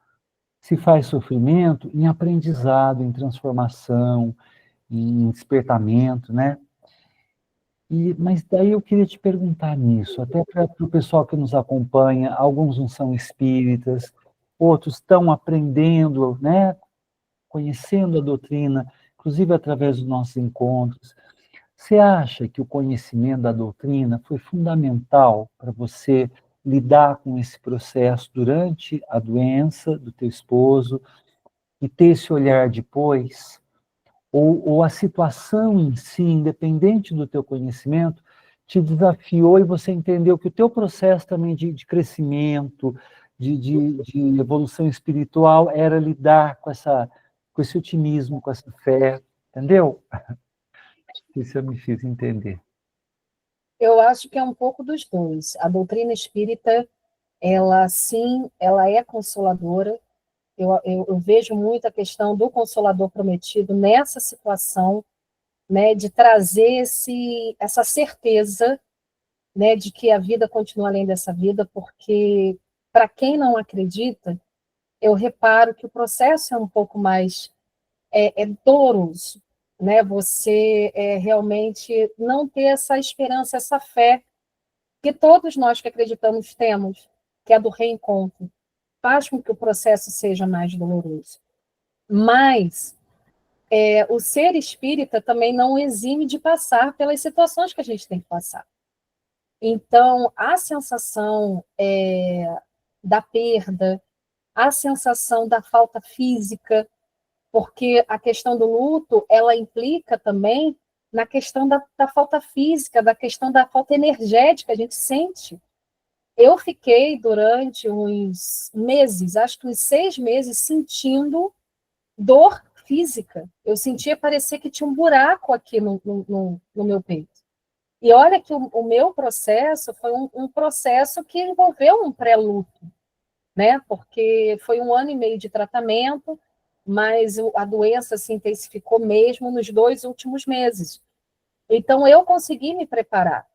se faz sofrimento, em aprendizado, em transformação, em despertamento, né? Mas daí eu queria te perguntar nisso, até para o pessoal que nos acompanha, alguns não são espíritas, outros estão aprendendo, né? Conhecendo a doutrina, inclusive através dos nossos encontros. Você acha que o conhecimento da doutrina foi fundamental para você lidar com esse processo durante a doença do teu esposo e ter esse olhar depois? Ou a situação em si, independente do teu conhecimento, te desafiou e você entendeu que o teu processo também de crescimento, de evolução espiritual, era lidar com esse otimismo, com essa fé, entendeu? Isso eu me fiz entender. Eu acho que é um pouco dos dois. A doutrina espírita, ela sim, ela é consoladora. Eu vejo muito a questão do Consolador Prometido nessa situação, né, de trazer essa certeza, né, de que a vida continua além dessa vida, porque para quem não acredita, eu reparo que o processo é um pouco mais doloroso, né? Você realmente não ter essa esperança, essa fé que todos nós que acreditamos temos, que é a do reencontro, faz com que o processo seja mais doloroso. Mas o ser espírita também não exime de passar pelas situações que a gente tem que passar. Então, a sensação da perda, a sensação da falta física, porque a questão do luto, ela implica também na questão da falta física, da questão da falta energética, a gente sente. Eu fiquei durante uns meses, acho que uns 6 meses, sentindo dor física. Eu sentia parecer que tinha um buraco aqui no meu peito. E olha que o meu processo foi um processo que envolveu um pré-luto, né? Porque foi 1 ano e meio de tratamento, mas a doença se intensificou mesmo nos 2 últimos meses. Então, eu consegui me preparar,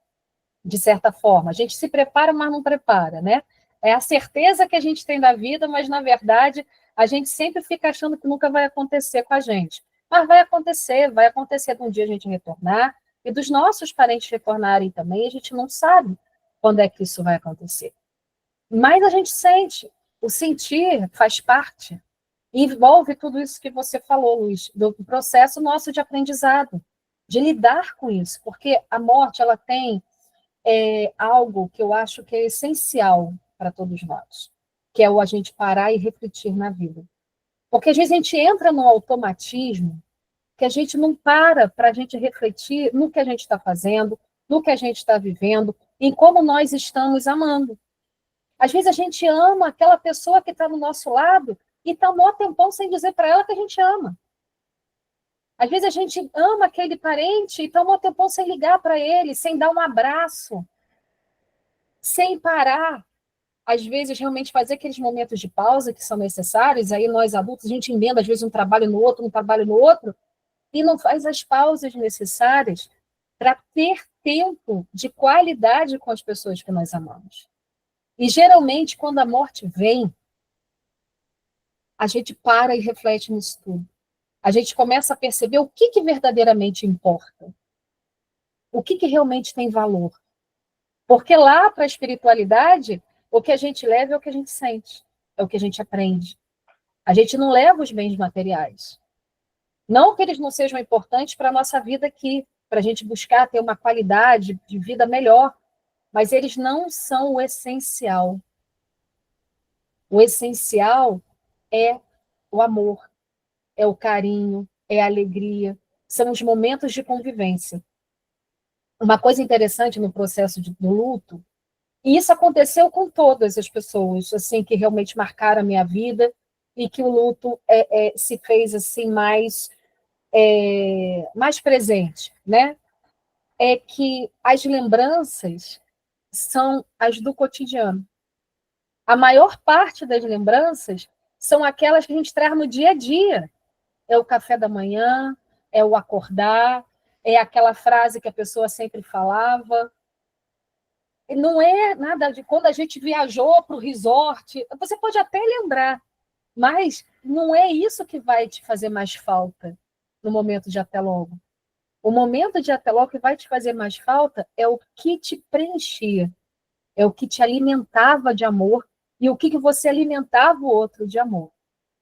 de certa forma. A gente se prepara, mas não prepara, né? É a certeza que a gente tem da vida, mas, na verdade, a gente sempre fica achando que nunca vai acontecer com a gente. Mas vai acontecer de um dia a gente retornar, e dos nossos parentes retornarem também, a gente não sabe quando é que isso vai acontecer. Mas a gente sente. O sentir faz parte. Envolve tudo isso que você falou, Luiz, do processo nosso de aprendizado, de lidar com isso, porque a morte ela tem algo que eu acho que é essencial para todos nós, que é o a gente parar e refletir na vida. Porque às vezes a gente entra num automatismo que a gente não para a gente refletir no que a gente está fazendo, no que a gente está vivendo, em como nós estamos amando. Às vezes a gente ama aquela pessoa que está do nosso lado, e está um maior tempão sem dizer para ela que a gente ama. Às vezes a gente ama aquele parente e está um maior tempão sem ligar para ele, sem dar um abraço, sem parar. Às vezes, realmente fazer aqueles momentos de pausa que são necessários, aí nós adultos, a gente emenda, às vezes, um trabalho no outro, e não faz as pausas necessárias para ter tempo de qualidade com as pessoas que nós amamos. E, geralmente, quando a morte vem, a gente para e reflete nisso tudo. A gente começa a perceber o que verdadeiramente importa, o que realmente tem valor. Porque lá, para a espiritualidade, o que a gente leva é o que a gente sente, é o que a gente aprende. A gente não leva os bens materiais. Não que eles não sejam importantes para a nossa vida aqui, para a gente buscar ter uma qualidade de vida melhor, mas eles não são o essencial. O essencial é o amor, é o carinho, é a alegria, são os momentos de convivência. Uma coisa interessante no processo do luto, e isso aconteceu com todas as pessoas, assim, que realmente marcaram a minha vida e que o luto se fez assim mais presente, né? É que as lembranças são as do cotidiano. A maior parte das lembranças são aquelas que a gente traz no dia a dia. É o café da manhã, é o acordar, é aquela frase que a pessoa sempre falava. Não é nada de quando a gente viajou para o resort. Você pode até lembrar, mas não é isso que vai te fazer mais falta no momento de até logo. O momento de até logo que vai te fazer mais falta é o que te preenchia, é o que te alimentava de amor e o que você alimentava o outro de amor.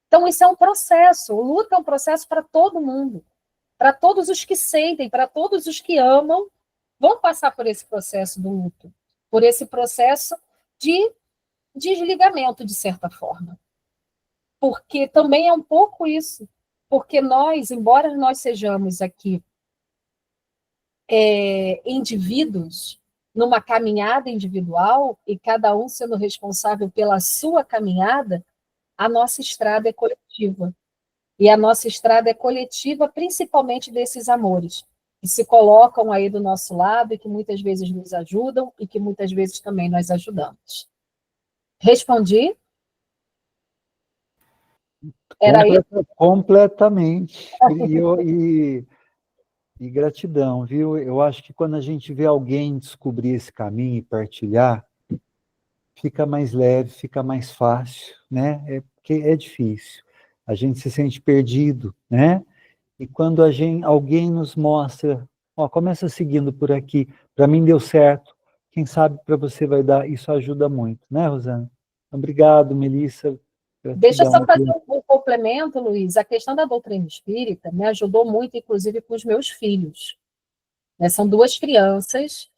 Então, isso é um processo. O luto é um processo para todo mundo, para todos os que sentem, para todos os que amam, vão passar por esse processo do luto, por esse processo de desligamento, de certa forma. Porque também é um pouco isso. Porque nós, embora nós sejamos aqui indivíduos numa caminhada individual e cada um sendo responsável pela sua caminhada, a nossa estrada é coletiva. E a nossa estrada é coletiva, principalmente desses amores, que se colocam aí do nosso lado e que muitas vezes nos ajudam e que muitas vezes também nós ajudamos. Respondi? Era isso? Completamente. E gratidão, viu? Eu acho que quando a gente vê alguém descobrir esse caminho e partilhar, fica mais leve, fica mais fácil, né? Porque é difícil. A gente se sente perdido, né? E quando alguém nos mostra, ó, começa seguindo por aqui, para mim deu certo, quem sabe para você vai dar, isso ajuda muito, né, Rosana? Obrigado, Melissa. Deixa eu só Gratidão. fazer um complemento, Luiz. A questão da doutrina espírita me ajudou muito, inclusive, com os meus filhos. Né? São duas crianças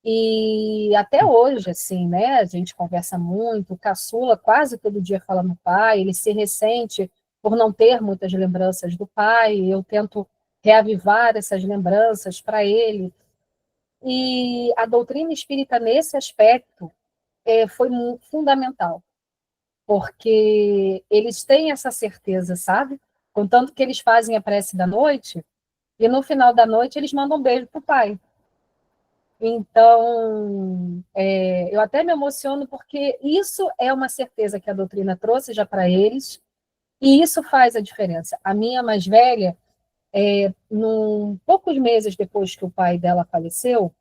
e até hoje, assim, né? A gente conversa muito. O caçula quase todo dia fala no pai. Ele se ressente por não ter muitas lembranças do pai. Eu tento reavivar essas lembranças para ele. E a doutrina espírita, nesse aspecto, foi fundamental, porque eles têm essa certeza, sabe? Contanto que eles fazem a prece da noite, e no final da noite eles mandam um beijo para o pai. Então, eu até me emociono, porque isso é uma certeza que a doutrina trouxe já para eles, e isso faz a diferença. A minha mais velha, poucos meses depois que o pai dela faleceu,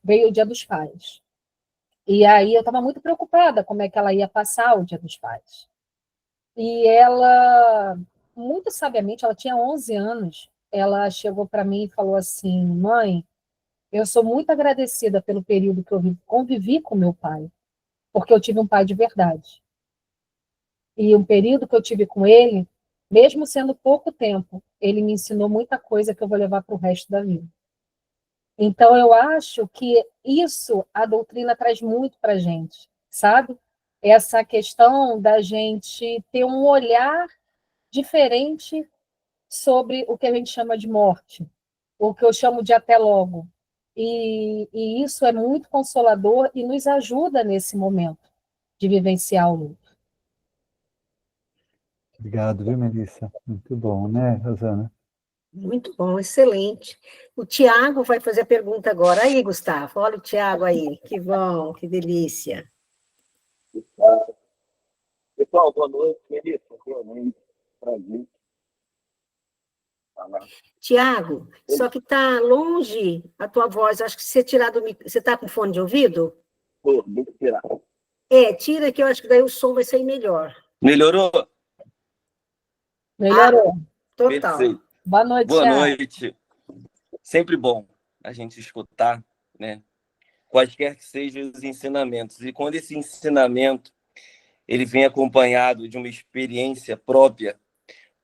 veio o Dia dos Pais. E aí eu estava muito preocupada como é que ela ia passar o Dia dos Pais. E ela, muito sabiamente, ela tinha 11 anos, ela chegou para mim e falou assim: mãe, eu sou muito agradecida pelo período que eu convivi com meu pai, porque eu tive um pai de verdade. E um período que eu tive com ele, mesmo sendo pouco tempo, ele me ensinou muita coisa que eu vou levar para o resto da vida. Então, eu acho que isso a doutrina traz muito para a gente, sabe? Essa questão da gente ter um olhar diferente sobre o que a gente chama de morte, o que eu chamo de até logo. E isso é muito consolador e nos ajuda nesse momento de vivenciar o luto. Obrigado, viu, Melissa? Muito bom, né, Rosana? Muito bom, excelente. O Tiago vai fazer a pergunta agora. Aí, Gustavo, olha o Tiago aí. Que bom, que delícia. Pessoal, boa noite. Melissa, boa noite. Prazer. Falar. Tiago, só que está longe a tua voz. Acho que se você tirar do você está com fone de ouvido? Pô, deixa eu tirar. Tira que eu acho que daí o som vai sair melhor. Melhorou? Melhorou. Total. Perfeito. Boa noite, Boa Thiago. noite. Sempre bom a gente escutar, né? Quaisquer que sejam os ensinamentos. E quando esse ensinamento ele vem acompanhado de uma experiência própria,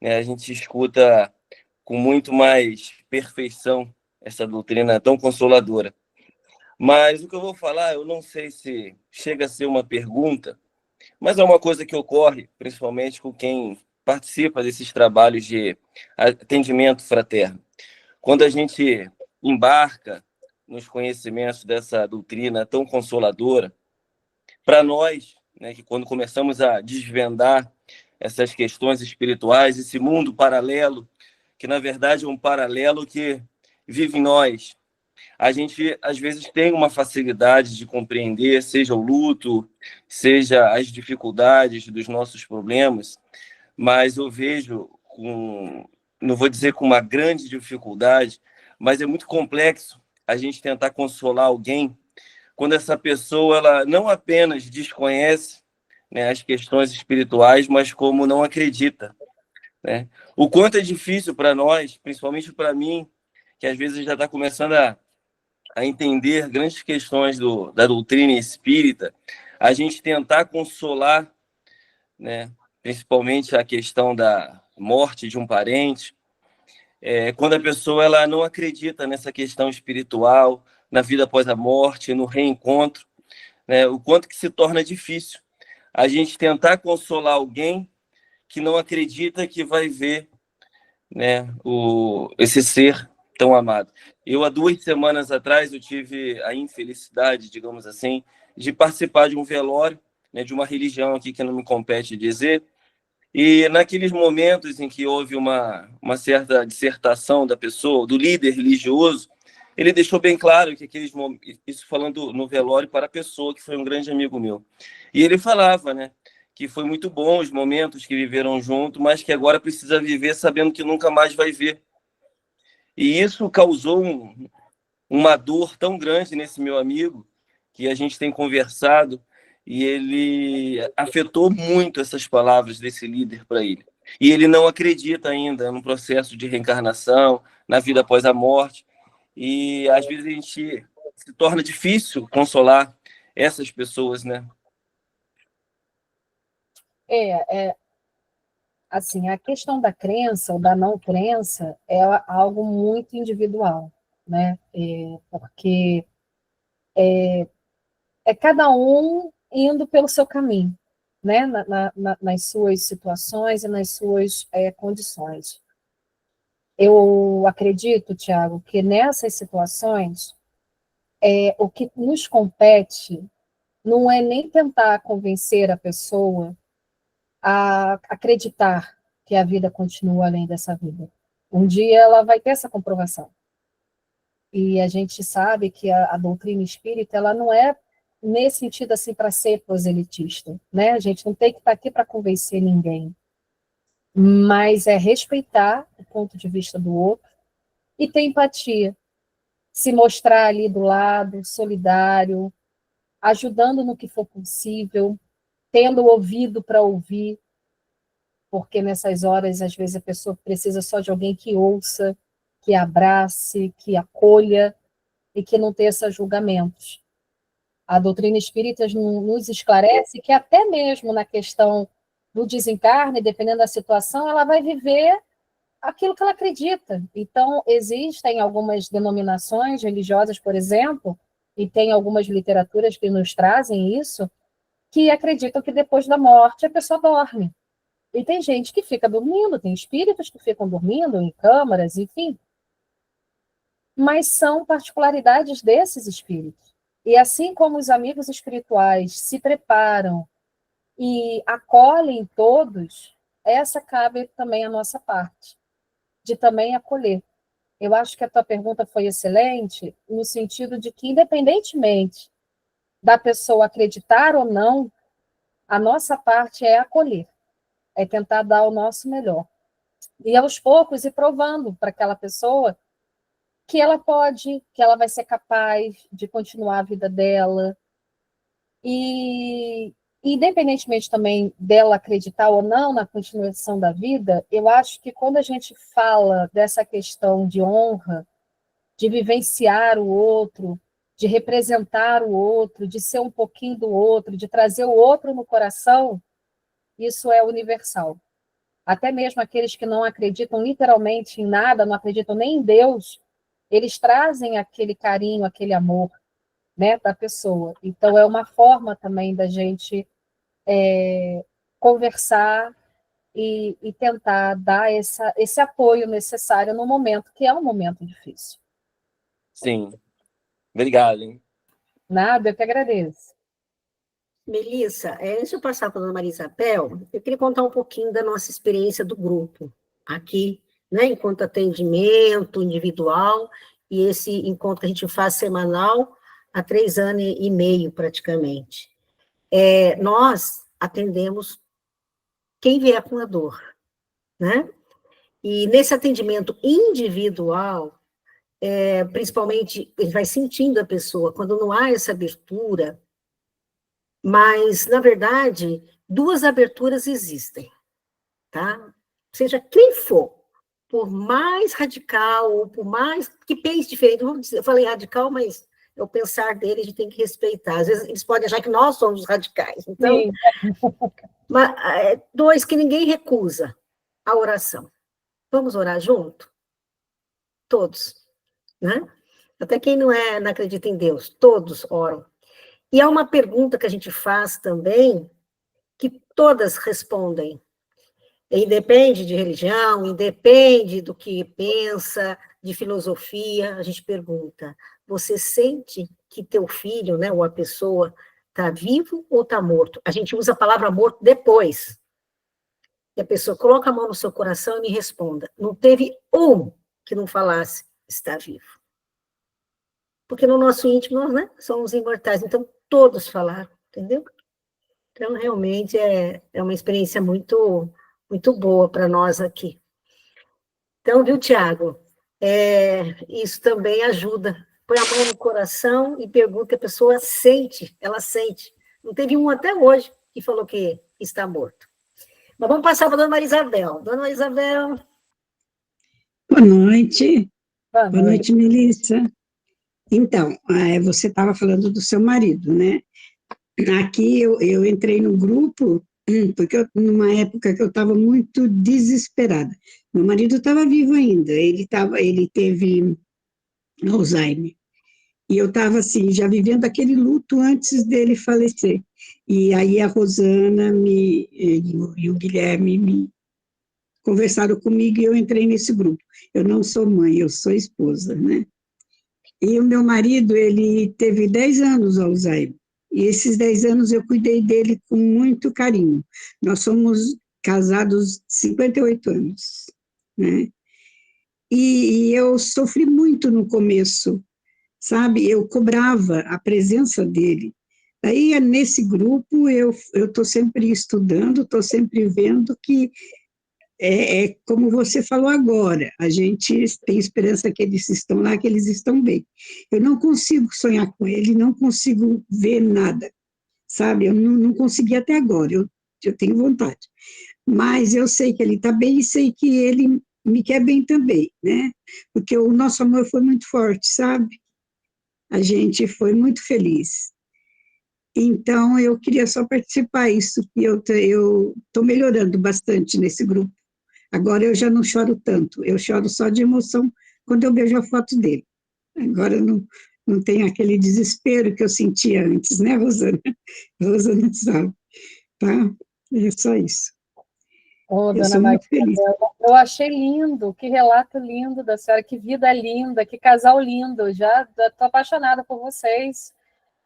né? A gente escuta com muito mais perfeição essa doutrina tão consoladora. Mas o que eu vou falar, eu não sei se chega a ser uma pergunta, mas é uma coisa que ocorre, principalmente com quem participa desses trabalhos de atendimento fraterno. Quando a gente embarca nos conhecimentos dessa doutrina tão consoladora, para nós, né, que quando começamos a desvendar essas questões espirituais, esse mundo paralelo, que na verdade é um paralelo que vive em nós, a gente às vezes tem uma facilidade de compreender, seja o luto, seja as dificuldades dos nossos problemas, mas eu vejo não vou dizer com uma grande dificuldade, mas é muito complexo a gente tentar consolar alguém quando essa pessoa ela não apenas desconhece, né, as questões espirituais, mas como não acredita, né? O quanto é difícil para nós, principalmente para mim, que às vezes já está começando a entender grandes questões da doutrina espírita, a gente tentar consolar, né, principalmente a questão da morte de um parente, quando a pessoa ela não acredita nessa questão espiritual, na vida após a morte, no reencontro, né, o quanto que se torna difícil a gente tentar consolar alguém que não acredita que vai ver, né, esse ser tão amado. Eu, há 2 semanas atrás, eu tive a infelicidade, digamos assim, de participar de um velório, né, de uma religião aqui que não me compete dizer, e naqueles momentos em que houve uma certa dissertação da pessoa, do líder religioso, ele deixou bem claro que isso falando no velório para a pessoa que foi um grande amigo meu. E ele falava, né, que foi muito bom os momentos que viveram junto, mas que agora precisa viver sabendo que nunca mais vai ver. E isso causou uma dor tão grande nesse meu amigo, que a gente tem conversado, e ele afetou muito essas palavras desse líder para ele. E ele não acredita ainda no processo de reencarnação, na vida após a morte, e às vezes a gente se torna difícil consolar essas pessoas, né? Assim, a questão da crença ou da não crença é algo muito individual, né? Porque é cada um indo pelo seu caminho, né? Nas suas situações e nas suas condições. Eu acredito, Tiago, que nessas situações, o que nos compete não é nem tentar convencer a pessoa a acreditar que a vida continua além dessa vida. Um dia ela vai ter essa comprovação. E a gente sabe que a doutrina espírita ela não é nesse sentido assim para ser proselitista, né? A gente não tem que estar aqui para convencer ninguém, mas é respeitar o ponto de vista do outro e ter empatia, se mostrar ali do lado, solidário, ajudando no que for possível, tendo ouvido para ouvir, porque nessas horas, às vezes, a pessoa precisa só de alguém que ouça, que abrace, que acolha e que não teça julgamentos. A doutrina espírita nos esclarece que até mesmo na questão do desencarne, dependendo da situação, ela vai viver aquilo que ela acredita. Então, existem algumas denominações religiosas, por exemplo, e tem algumas literaturas que nos trazem isso, que acreditam que depois da morte a pessoa dorme. E tem gente que fica dormindo, tem espíritos que ficam dormindo em câmaras, enfim. Mas são particularidades desses espíritos. E assim como os amigos espirituais se preparam e acolhem todos, essa cabe também a nossa parte, de também acolher. Eu acho que a tua pergunta foi excelente, no sentido de que, independentemente da pessoa acreditar ou não, a nossa parte é acolher, é tentar dar o nosso melhor. E, aos poucos, ir provando para aquela pessoa que ela pode, que ela vai ser capaz de continuar a vida dela. E, independentemente também dela acreditar ou não na continuação da vida, eu acho que quando a gente fala dessa questão de honra, de vivenciar o outro, de representar o outro, de ser um pouquinho do outro, de trazer o outro no coração, isso é universal. Até mesmo aqueles que não acreditam literalmente em nada, não acreditam nem em Deus, eles trazem aquele carinho, aquele amor, né, da pessoa. Então, é uma forma também da gente conversar e tentar dar esse apoio necessário no momento, que é um momento difícil. Sim. Obrigado, hein? Nada, eu que agradeço. Melissa, antes de eu passar para a dona Maria Isabel, eu queria contar um pouquinho da nossa experiência do grupo aqui, né, enquanto atendimento individual, e esse encontro que a gente faz semanal há 3 anos e meio, praticamente. Nós atendemos quem vier com a dor, né? E nesse atendimento individual, principalmente, ele vai sentindo a pessoa, quando não há essa abertura. Mas, na verdade, 2 aberturas existem, tá? Seja quem for, por mais radical, ou por mais que pense diferente, eu falei radical, mas é o pensar dele, a gente tem que respeitar. Às vezes eles podem achar que nós somos radicais. Então, 2, que ninguém recusa a oração. Vamos orar junto? Todos, né? Até quem não acredita em Deus, todos oram. E há uma pergunta que a gente faz também, que todas respondem. Independe de religião, independe do que pensa, de filosofia, a gente pergunta, você sente que teu filho, né, ou a pessoa, está vivo ou está morto? A gente usa a palavra morto depois. E a pessoa coloca a mão no seu coração e me responda. Não teve um que não falasse, está vivo. Porque no nosso íntimo, nós, né, somos imortais, então todos falaram, entendeu? Então, realmente, é uma experiência muito, muito boa para nós aqui. Então, viu, Tiago? Isso também ajuda. Põe a mão no coração e pergunta que a pessoa sente, ela sente. Não teve um até hoje que falou que está morto. Mas vamos passar para a dona Maria Isabel. Dona Maria Isabel. Boa noite. Boa noite, Melissa. Então, você estava falando do seu marido, né? Aqui eu entrei no grupo, porque numa época que eu estava muito desesperada. Meu marido estava vivo ainda, ele teve Alzheimer. E eu estava assim, já vivendo aquele luto antes dele falecer. E aí a Rosana e o Guilherme me conversaram comigo e eu entrei nesse grupo. Eu não sou mãe, eu sou esposa, né? E o meu marido, ele teve 10 anos Alzheimer. E esses 10 anos eu cuidei dele com muito carinho. Nós somos casados 58 anos, né? E eu sofri muito no começo, sabe? Eu cobrava a presença dele. Aí, nesse grupo, eu estou sempre estudando, estou sempre vendo que como você falou agora, a gente tem esperança que eles estão lá, que eles estão bem. Eu não consigo sonhar com ele, não consigo ver nada, sabe? Eu não consegui até agora, eu tenho vontade. Mas eu sei que ele está bem e sei que ele me quer bem também, né? Porque o nosso amor foi muito forte, sabe? A gente foi muito feliz. Então, eu queria só participar isso, que eu estou melhorando bastante nesse grupo. Agora eu já não choro tanto, eu choro só de emoção quando eu vejo a foto dele. Agora não tem aquele desespero que eu sentia antes, né, Rosana? Rosana sabe, tá? É só isso. Eu Dona sou Maria, muito feliz. eu achei lindo, que relato lindo da senhora, que vida linda, que casal lindo. Já estou apaixonada por vocês.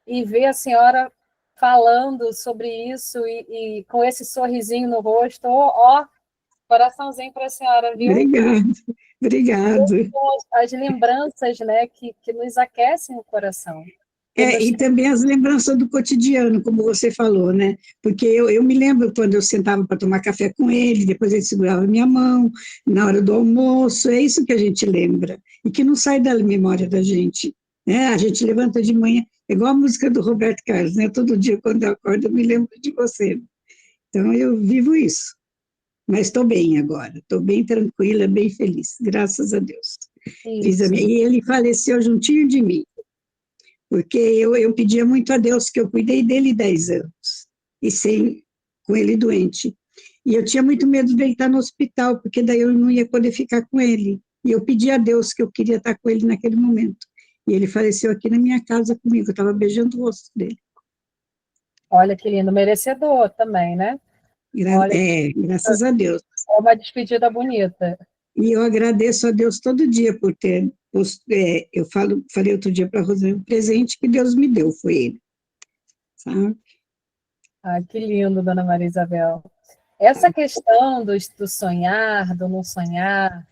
E ver a senhora falando sobre isso e com esse sorrisinho no rosto, ó, Coraçãozinho para a senhora, viu? Obrigado, obrigado. As lembranças, né, que nos aquecem o coração. E também as lembranças do cotidiano, como você falou, né? Porque eu me lembro quando eu sentava para tomar café com ele, depois ele segurava minha mão, na hora do almoço, é isso que a gente lembra, e que não sai da memória da gente, né? A gente levanta de manhã, é igual a música do Roberto Carlos, né? Todo dia quando eu acordo eu me lembro de você. Então eu vivo isso, mas estou bem agora, estou bem tranquila, bem feliz, graças a Deus. E ele faleceu juntinho de mim, porque eu pedia muito a Deus, que eu cuidei dele 10 anos, e com ele doente. E eu tinha muito medo dele estar no hospital, porque daí eu não ia poder ficar com ele. E eu pedi a Deus que eu queria estar com ele naquele momento. E ele faleceu aqui na minha casa comigo, eu estava beijando o rosto dele. Olha que lindo, merecedor também, né? Graças a Deus. É uma despedida bonita. E eu agradeço a Deus todo dia por ter eu falei outro dia para a Rosana, o presente que Deus me deu foi ele, sabe? Ah, que lindo, dona Maria Isabel. Essa questão do sonhar, do não sonhar,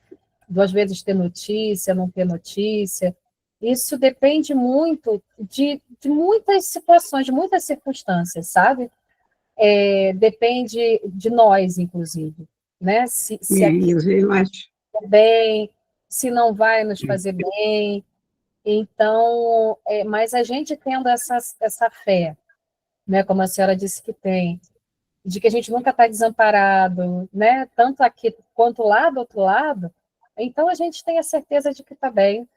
do às vezes ter notícia, não ter notícia, isso depende muito de muitas situações, de muitas circunstâncias, sabe? Depende de nós, inclusive, né? Se Eu acho. bem, se não vai nos fazer bem. Então, mas a gente tendo essa fé, né, como a senhora disse que tem, de que a gente nunca está desamparado, né, tanto aqui quanto lá do outro lado, então a gente tem a certeza de que está bem.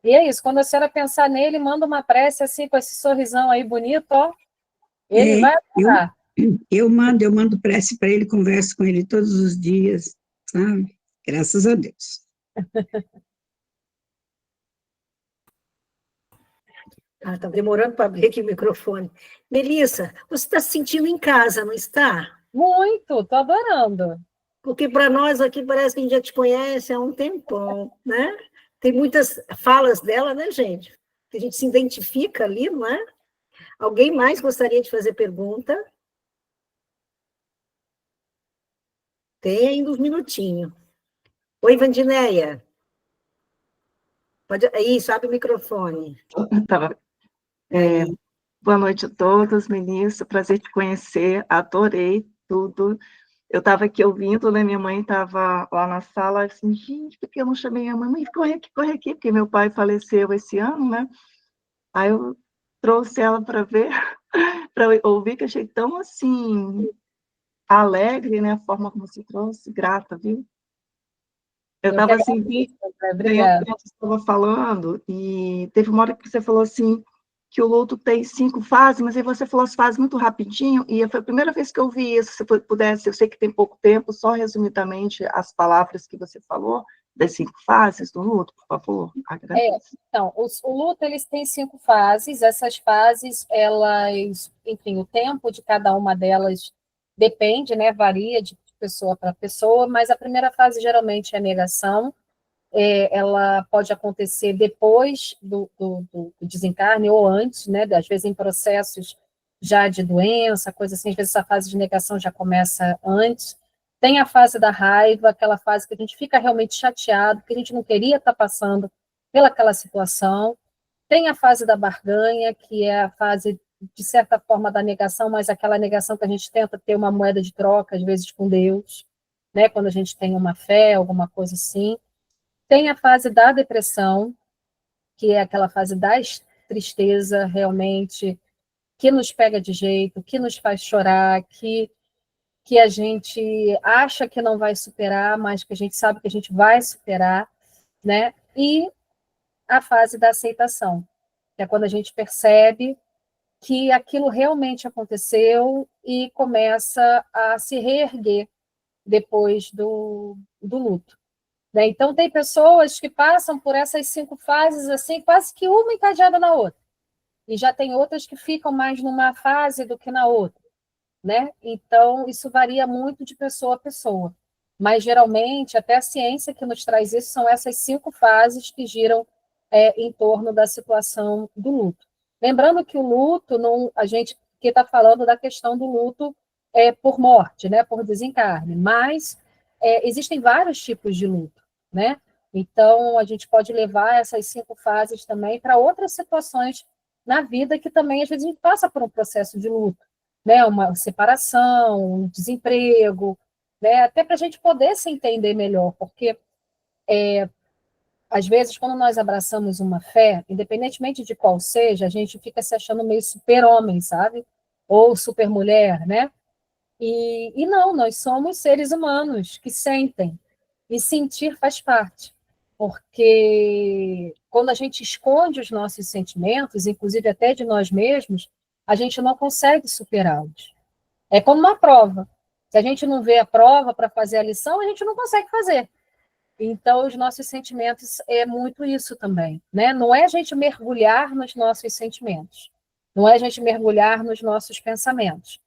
E é isso, quando a senhora pensar nele, manda uma prece assim, com esse sorrisão aí bonito, ó, ele vai adorar. Eu mando prece para ele, converso com ele todos os dias, sabe? Graças a Deus. Está demorando para abrir aqui o microfone. Melissa, você está se sentindo em casa, não está? Muito, estou adorando. Porque para nós aqui parece que a gente já te conhece há um tempão, né? Tem muitas falas dela, né, gente? Que a gente se identifica ali, não é? Alguém mais gostaria de fazer pergunta? Tem ainda uns minutinhos. Oi, Vandineia. Isso, abre o microfone. Tá. Boa noite a todos, Melissa, prazer te conhecer, adorei tudo. Eu estava aqui ouvindo, né, minha mãe estava lá na sala, assim, gente, por que eu não chamei minha mãe? Mãe, corre aqui, porque meu pai faleceu esse ano, né? Aí eu trouxe ela para ver, para ouvir, que eu achei tão, assim, alegre, né, a forma como você trouxe, grata, viu? Eu estava assim, obrigada. Você estava falando, e teve uma hora que você falou assim, que o luto tem 5 fases, mas aí você falou as fases muito rapidinho, e foi a primeira vez que eu vi isso. Se pudesse, eu sei que tem pouco tempo, só resumidamente as palavras que você falou, das 5 fases do luto, por favor, agradeço. Então, o luto, eles têm 5 fases, essas fases, elas, enfim, o tempo de cada uma delas depende, né, varia de pessoa para pessoa, mas a primeira fase geralmente é a negação, ela pode acontecer depois do desencarne ou antes, né, às vezes em processos já de doença, coisa assim, às vezes essa fase de negação já começa antes. Tem a fase da raiva, aquela fase que a gente fica realmente chateado, que a gente não queria estar passando pelaquela situação. Tem a fase da barganha, que é a fase, de certa forma, da negação, mas aquela negação que a gente tenta ter uma moeda de troca, às vezes com Deus, né, quando a gente tem uma fé, alguma coisa assim. Tem a fase da depressão, que é aquela fase da tristeza, realmente, que nos pega de jeito, que nos faz chorar, que a gente acha que não vai superar, mas que a gente sabe que a gente vai superar, né? E a fase da aceitação, que é quando a gente percebe que aquilo realmente aconteceu e começa a se reerguer depois do luto. Né? Então, tem pessoas que passam por essas 5 fases, assim, quase que uma encadeada na outra. E já tem outras que ficam mais numa fase do que na outra. Né? Então, isso varia muito de pessoa a pessoa. Mas, geralmente, até a ciência que nos traz isso são essas 5 fases que giram em torno da situação do luto. Lembrando que o luto, a gente que está falando da questão do luto por morte, né, por desencarne, mas existem vários tipos de luto, né? Então, a gente pode levar essas 5 fases também para outras situações na vida que também, às vezes, a gente passa por um processo de luto, né? Uma separação, um desemprego, né? Até para a gente poder se entender melhor, porque, às vezes, quando nós abraçamos uma fé, independentemente de qual seja, a gente fica se achando meio super-homem, sabe? Ou super-mulher, né? E não, nós somos seres humanos que sentem, e sentir faz parte, porque quando a gente esconde os nossos sentimentos, inclusive até de nós mesmos, a gente não consegue superá-los. É como uma prova. Se a gente não vê a prova para fazer a lição, a gente não consegue fazer. Então, os nossos sentimentos é muito isso também, né? Não é a gente mergulhar nos nossos sentimentos, não é a gente mergulhar nos nossos pensamentos,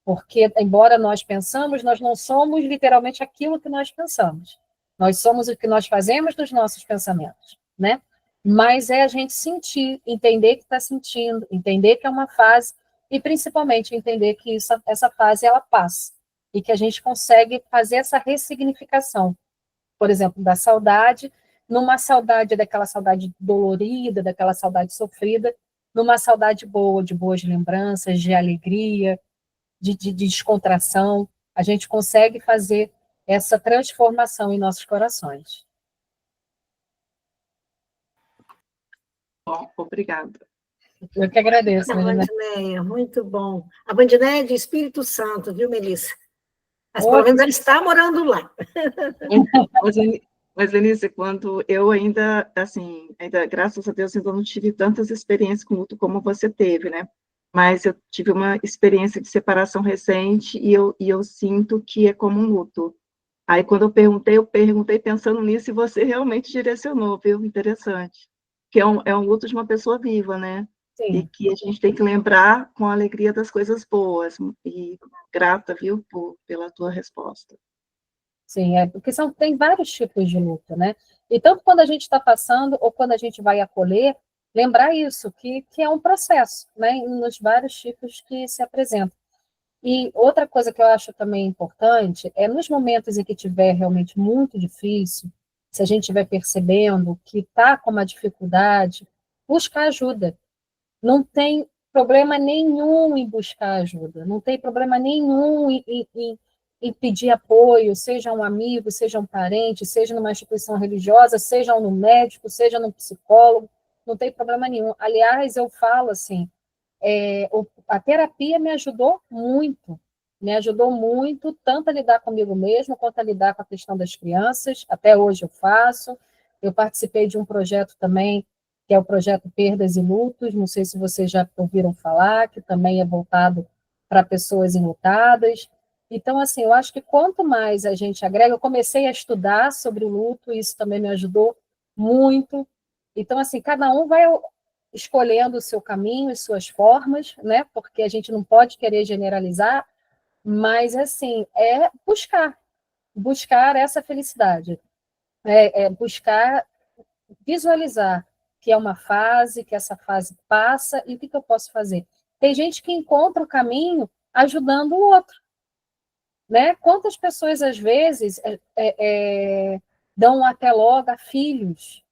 porque, embora nós pensamos, nós não somos literalmente aquilo que nós pensamos. Nós somos o que nós fazemos dos nossos pensamentos, né? Mas é a gente sentir, entender que está sentindo, entender que é uma fase, e principalmente entender que essa fase ela passa, e que a gente consegue fazer essa ressignificação, por exemplo, da saudade, numa saudade daquela saudade dolorida, daquela saudade sofrida, numa saudade boa, de boas lembranças, de alegria, de descontração. A gente consegue fazer essa transformação em nossos corações. Bom, obrigada. Eu que agradeço, Vandinéia, muito bom. A Vandinéia é de Espírito Santo, viu, Melissa? Mas pelo menos ela está morando lá. Mas, Denise, quando eu ainda, assim, graças a Deus, ainda não tive tantas experiências com luto como você teve, né? Mas eu tive uma experiência de separação recente e eu sinto que é como um luto. Aí, quando eu perguntei pensando nisso e você realmente direcionou, viu? Interessante. Que é um luto de uma pessoa viva, né? Sim. E que a gente tem que lembrar com a alegria das coisas boas. E grata, viu, pela tua resposta. Sim, porque tem vários tipos de luto, né? E tanto quando a gente está passando, ou quando a gente vai acolher, lembrar isso, que é um processo, né? Nos vários tipos que se apresentam. E outra coisa que eu acho também importante é nos momentos em que tiver realmente muito difícil, se a gente estiver percebendo que está com uma dificuldade, buscar ajuda. Não tem problema nenhum em buscar ajuda, não tem problema nenhum em pedir apoio, seja um amigo, seja um parente, seja numa instituição religiosa, seja no médico, seja no psicólogo, não tem problema nenhum. Aliás, eu falo assim, a terapia me ajudou muito, tanto a lidar comigo mesmo, quanto a lidar com a questão das crianças, até hoje eu faço. Eu participei de um projeto também, que é o projeto Perdas e Lutos, não sei se vocês já ouviram falar, que também é voltado para pessoas enlutadas. Então, assim, eu acho que quanto mais a gente agrega, eu comecei a estudar sobre o luto, e isso também me ajudou muito. Então, assim, cada um vai escolhendo o seu caminho e suas formas, né? Porque a gente não pode querer generalizar, mas, assim, é buscar essa felicidade, buscar visualizar que é uma fase, que essa fase passa, e o que eu posso fazer? Tem gente que encontra o caminho ajudando o outro, né? Quantas pessoas, às vezes, dão um até logo a filhos,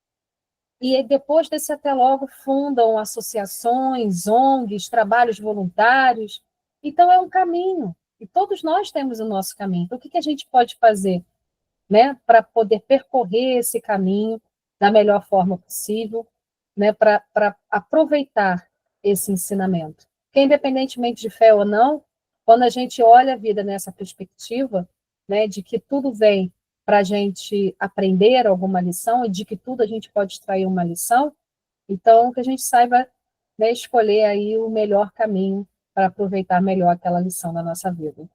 e depois desse até logo fundam associações, ONGs, trabalhos voluntários. Então, é um caminho, e todos nós temos o nosso caminho. Então, o que a gente pode fazer, né, para poder percorrer esse caminho da melhor forma possível, né, para aproveitar esse ensinamento? Porque, independentemente de fé ou não, quando a gente olha a vida nessa perspectiva, né, de que tudo vem para a gente aprender alguma lição, e de que tudo a gente pode extrair uma lição, então que a gente saiba, né, escolher aí o melhor caminho para aproveitar melhor aquela lição na nossa vida.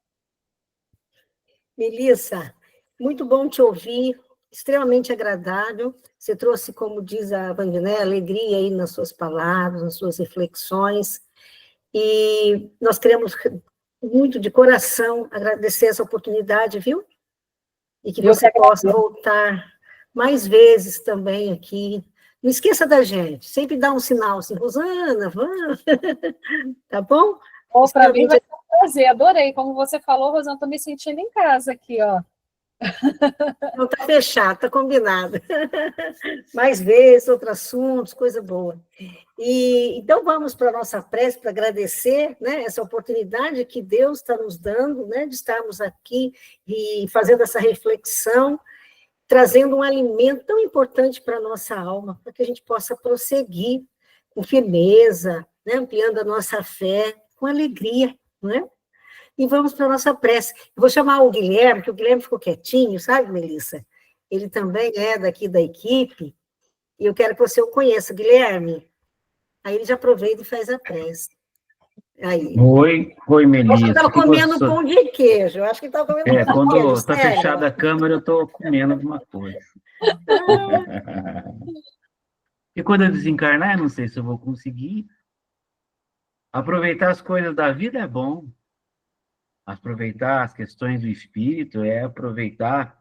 Melissa, muito bom te ouvir, extremamente agradável. Você trouxe, como diz a Vandinéia, alegria aí nas suas palavras, nas suas reflexões. E nós queremos muito de coração agradecer essa oportunidade, viu? E que você possa voltar mais vezes também aqui. Não esqueça da gente, sempre dá um sinal assim, Rosana, vamos. Tá bom? Para mim vai ser um prazer, adorei. Como você falou, Rosana, estou me sentindo em casa aqui, ó. Não está fechado, está combinado. Mais vezes, outros assuntos, coisa boa. Então, vamos para a nossa prece para agradecer, né, essa oportunidade que Deus está nos dando, né, de estarmos aqui e fazendo essa reflexão, trazendo um alimento tão importante para a nossa alma, para que a gente possa prosseguir com firmeza, né, ampliando a nossa fé, com alegria, né? E vamos para a nossa prece. Eu vou chamar o Guilherme, que o Guilherme ficou quietinho, sabe, Melissa? Ele também é daqui da equipe, e eu quero que você o conheça. Guilherme, aí ele já aproveita e faz a prece. Aí. Oi, Acho que ele Melissa. estava comendo pão de queijo. Acho que ele estava comendo pão de queijo. Quando está sério. fechada a câmera, eu estou comendo alguma coisa. E quando eu desencarnar, eu não sei se eu vou conseguir. Aproveitar as coisas da vida é bom. Aproveitar as questões do espírito é aproveitar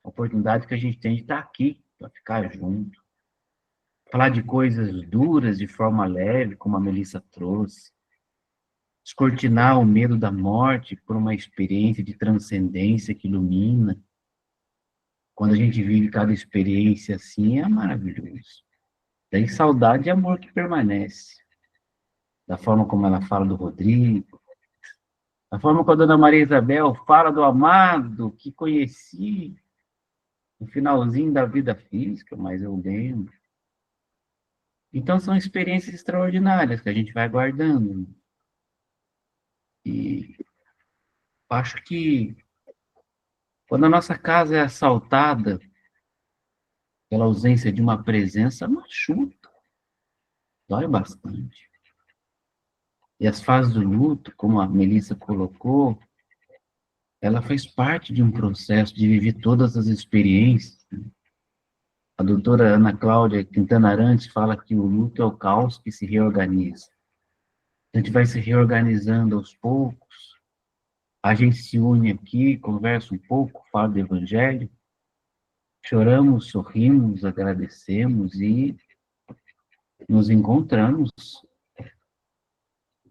a oportunidade que a gente tem de estar aqui, para ficar junto. Falar de coisas duras de forma leve, como a Melissa trouxe. Descortinar o medo da morte por uma experiência de transcendência que ilumina. Quando a gente vive cada experiência assim, é maravilhoso. Daí saudade e amor que permanece. Da forma como ela fala do Rodrigo, da forma como a dona Maria Isabel fala do amado que conheci no finalzinho da vida física, mas eu lembro. Então são experiências extraordinárias que a gente vai guardando. E acho que quando a nossa casa é assaltada pela ausência de uma presença, machuca, dói bastante. E as fases do luto, como a Melissa colocou, ela faz parte de um processo de viver todas as experiências. A doutora Ana Cláudia Quintana Arantes fala que o luto é o caos que se reorganiza. A gente vai se reorganizando aos poucos, a gente se une aqui, conversa um pouco, fala do Evangelho, choramos, sorrimos, agradecemos e nos encontramos.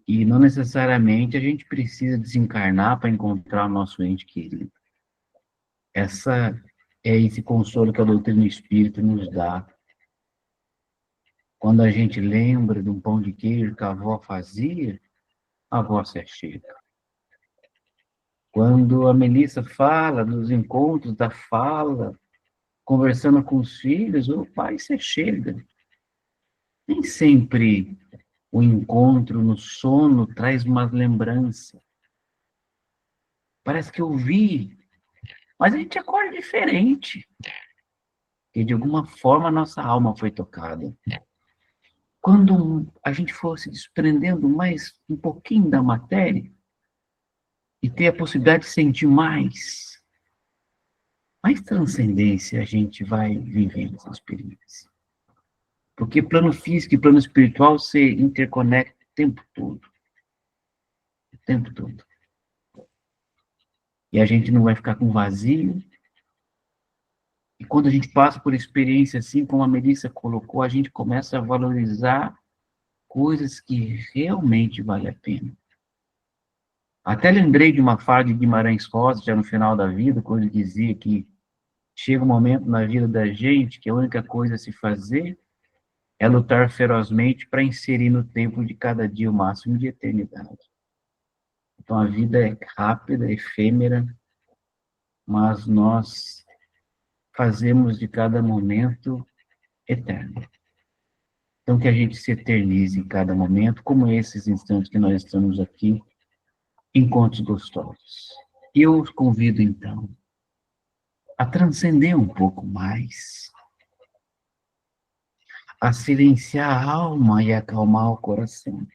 E não necessariamente a gente precisa desencarnar para encontrar o nosso ente querido. É esse consolo que a doutrina espírita nos dá. Quando a gente lembra de um pão de queijo que a avó fazia, a avó se achega. Quando a Melissa fala dos encontros da fala, conversando com os filhos, o pai se achega. Nem sempre o encontro no sono traz uma lembrança. Parece que eu vi, mas a gente acorda diferente. E de alguma forma a nossa alma foi tocada. Quando a gente for se desprendendo mais um pouquinho da matéria e ter a possibilidade de sentir mais transcendência a gente vai vivendo essa experiência. Porque plano físico e plano espiritual se interconectam o tempo todo. O tempo todo. E a gente não vai ficar com vazio. E quando a gente passa por experiência assim, como a Melissa colocou, a gente começa a valorizar coisas que realmente valem a pena. Até lembrei de uma fala de Guimarães Rosa, já no final da vida, quando ele dizia que chega um momento na vida da gente que a única coisa a se fazer é lutar ferozmente para inserir no tempo de cada dia o máximo de eternidade. Então a vida é rápida, efêmera, mas nós fazemos de cada momento eterno. Então que a gente se eternize em cada momento, como esses instantes que nós estamos aqui, encontros gostosos. E eu os convido então a transcender um pouco mais, a silenciar a alma e acalmar o coração,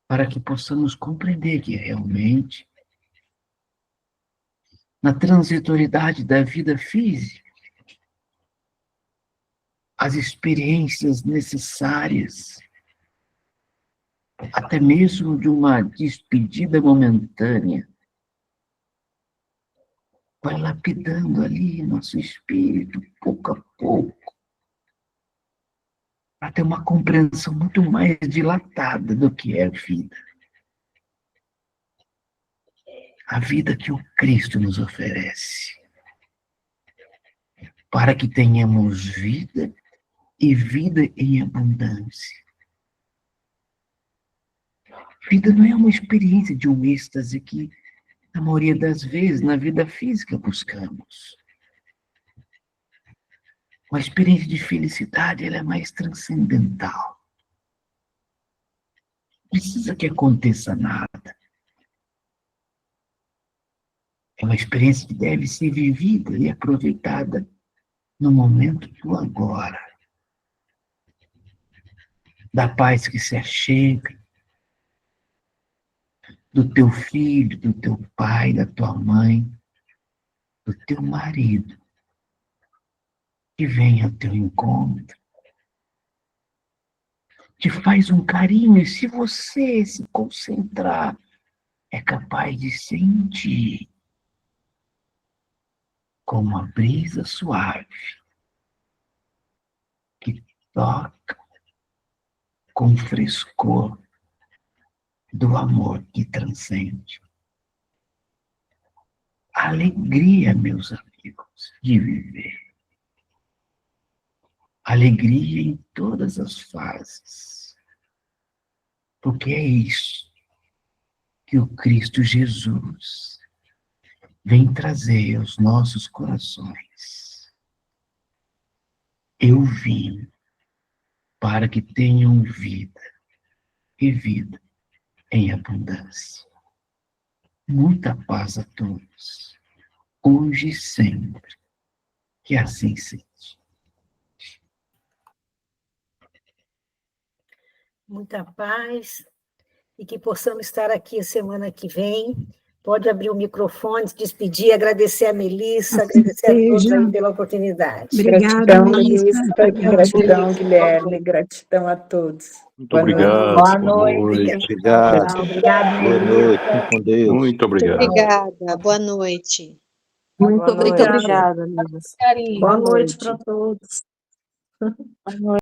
para que possamos compreender que realmente, na transitoriedade da vida física, as experiências necessárias, até mesmo de uma despedida momentânea, vai lapidando ali nosso espírito, pouco a pouco, para ter uma compreensão muito mais dilatada do que é a vida. a vida que o Cristo nos oferece, para que tenhamos vida e vida em abundância. Vida não é uma experiência de um êxtase que, na maioria das vezes, na vida física buscamos. Uma experiência de felicidade, ela é mais transcendental. Não precisa que aconteça nada. É uma experiência que deve ser vivida e aproveitada no momento do agora. Da paz que se achega, do teu filho, do teu pai, da tua mãe, do teu marido, que vem ao teu encontro, te faz um carinho, e se você se concentrar, é capaz de sentir como uma brisa suave que toca com frescor do amor que transcende. Alegria, meus amigos, de viver. Alegria em todas as fases. Porque é isso que o Cristo Jesus vem trazer aos nossos corações. Eu vim para que tenham vida e vida em abundância. Muita paz a todos, hoje e sempre, que assim seja. Muita paz e que possamos estar aqui a semana que vem. Pode abrir o microfone, se despedir, agradecer a Melissa, Assim agradecer a todos seja. aí pela oportunidade. Obrigada, Gratidão, Melissa. Melissa, gratidão, Guilherme, gratidão a todos. Muito Boa noite. obrigado. Boa Boa noite. noite. Obrigado. Tchau, obrigada, Boa noite. Fique Melissa. com Deus. Muito obrigado. Obrigada, boa noite. Muito Boa noite. obrigada, Melissa. Carinho. Boa noite para todos. Boa noite.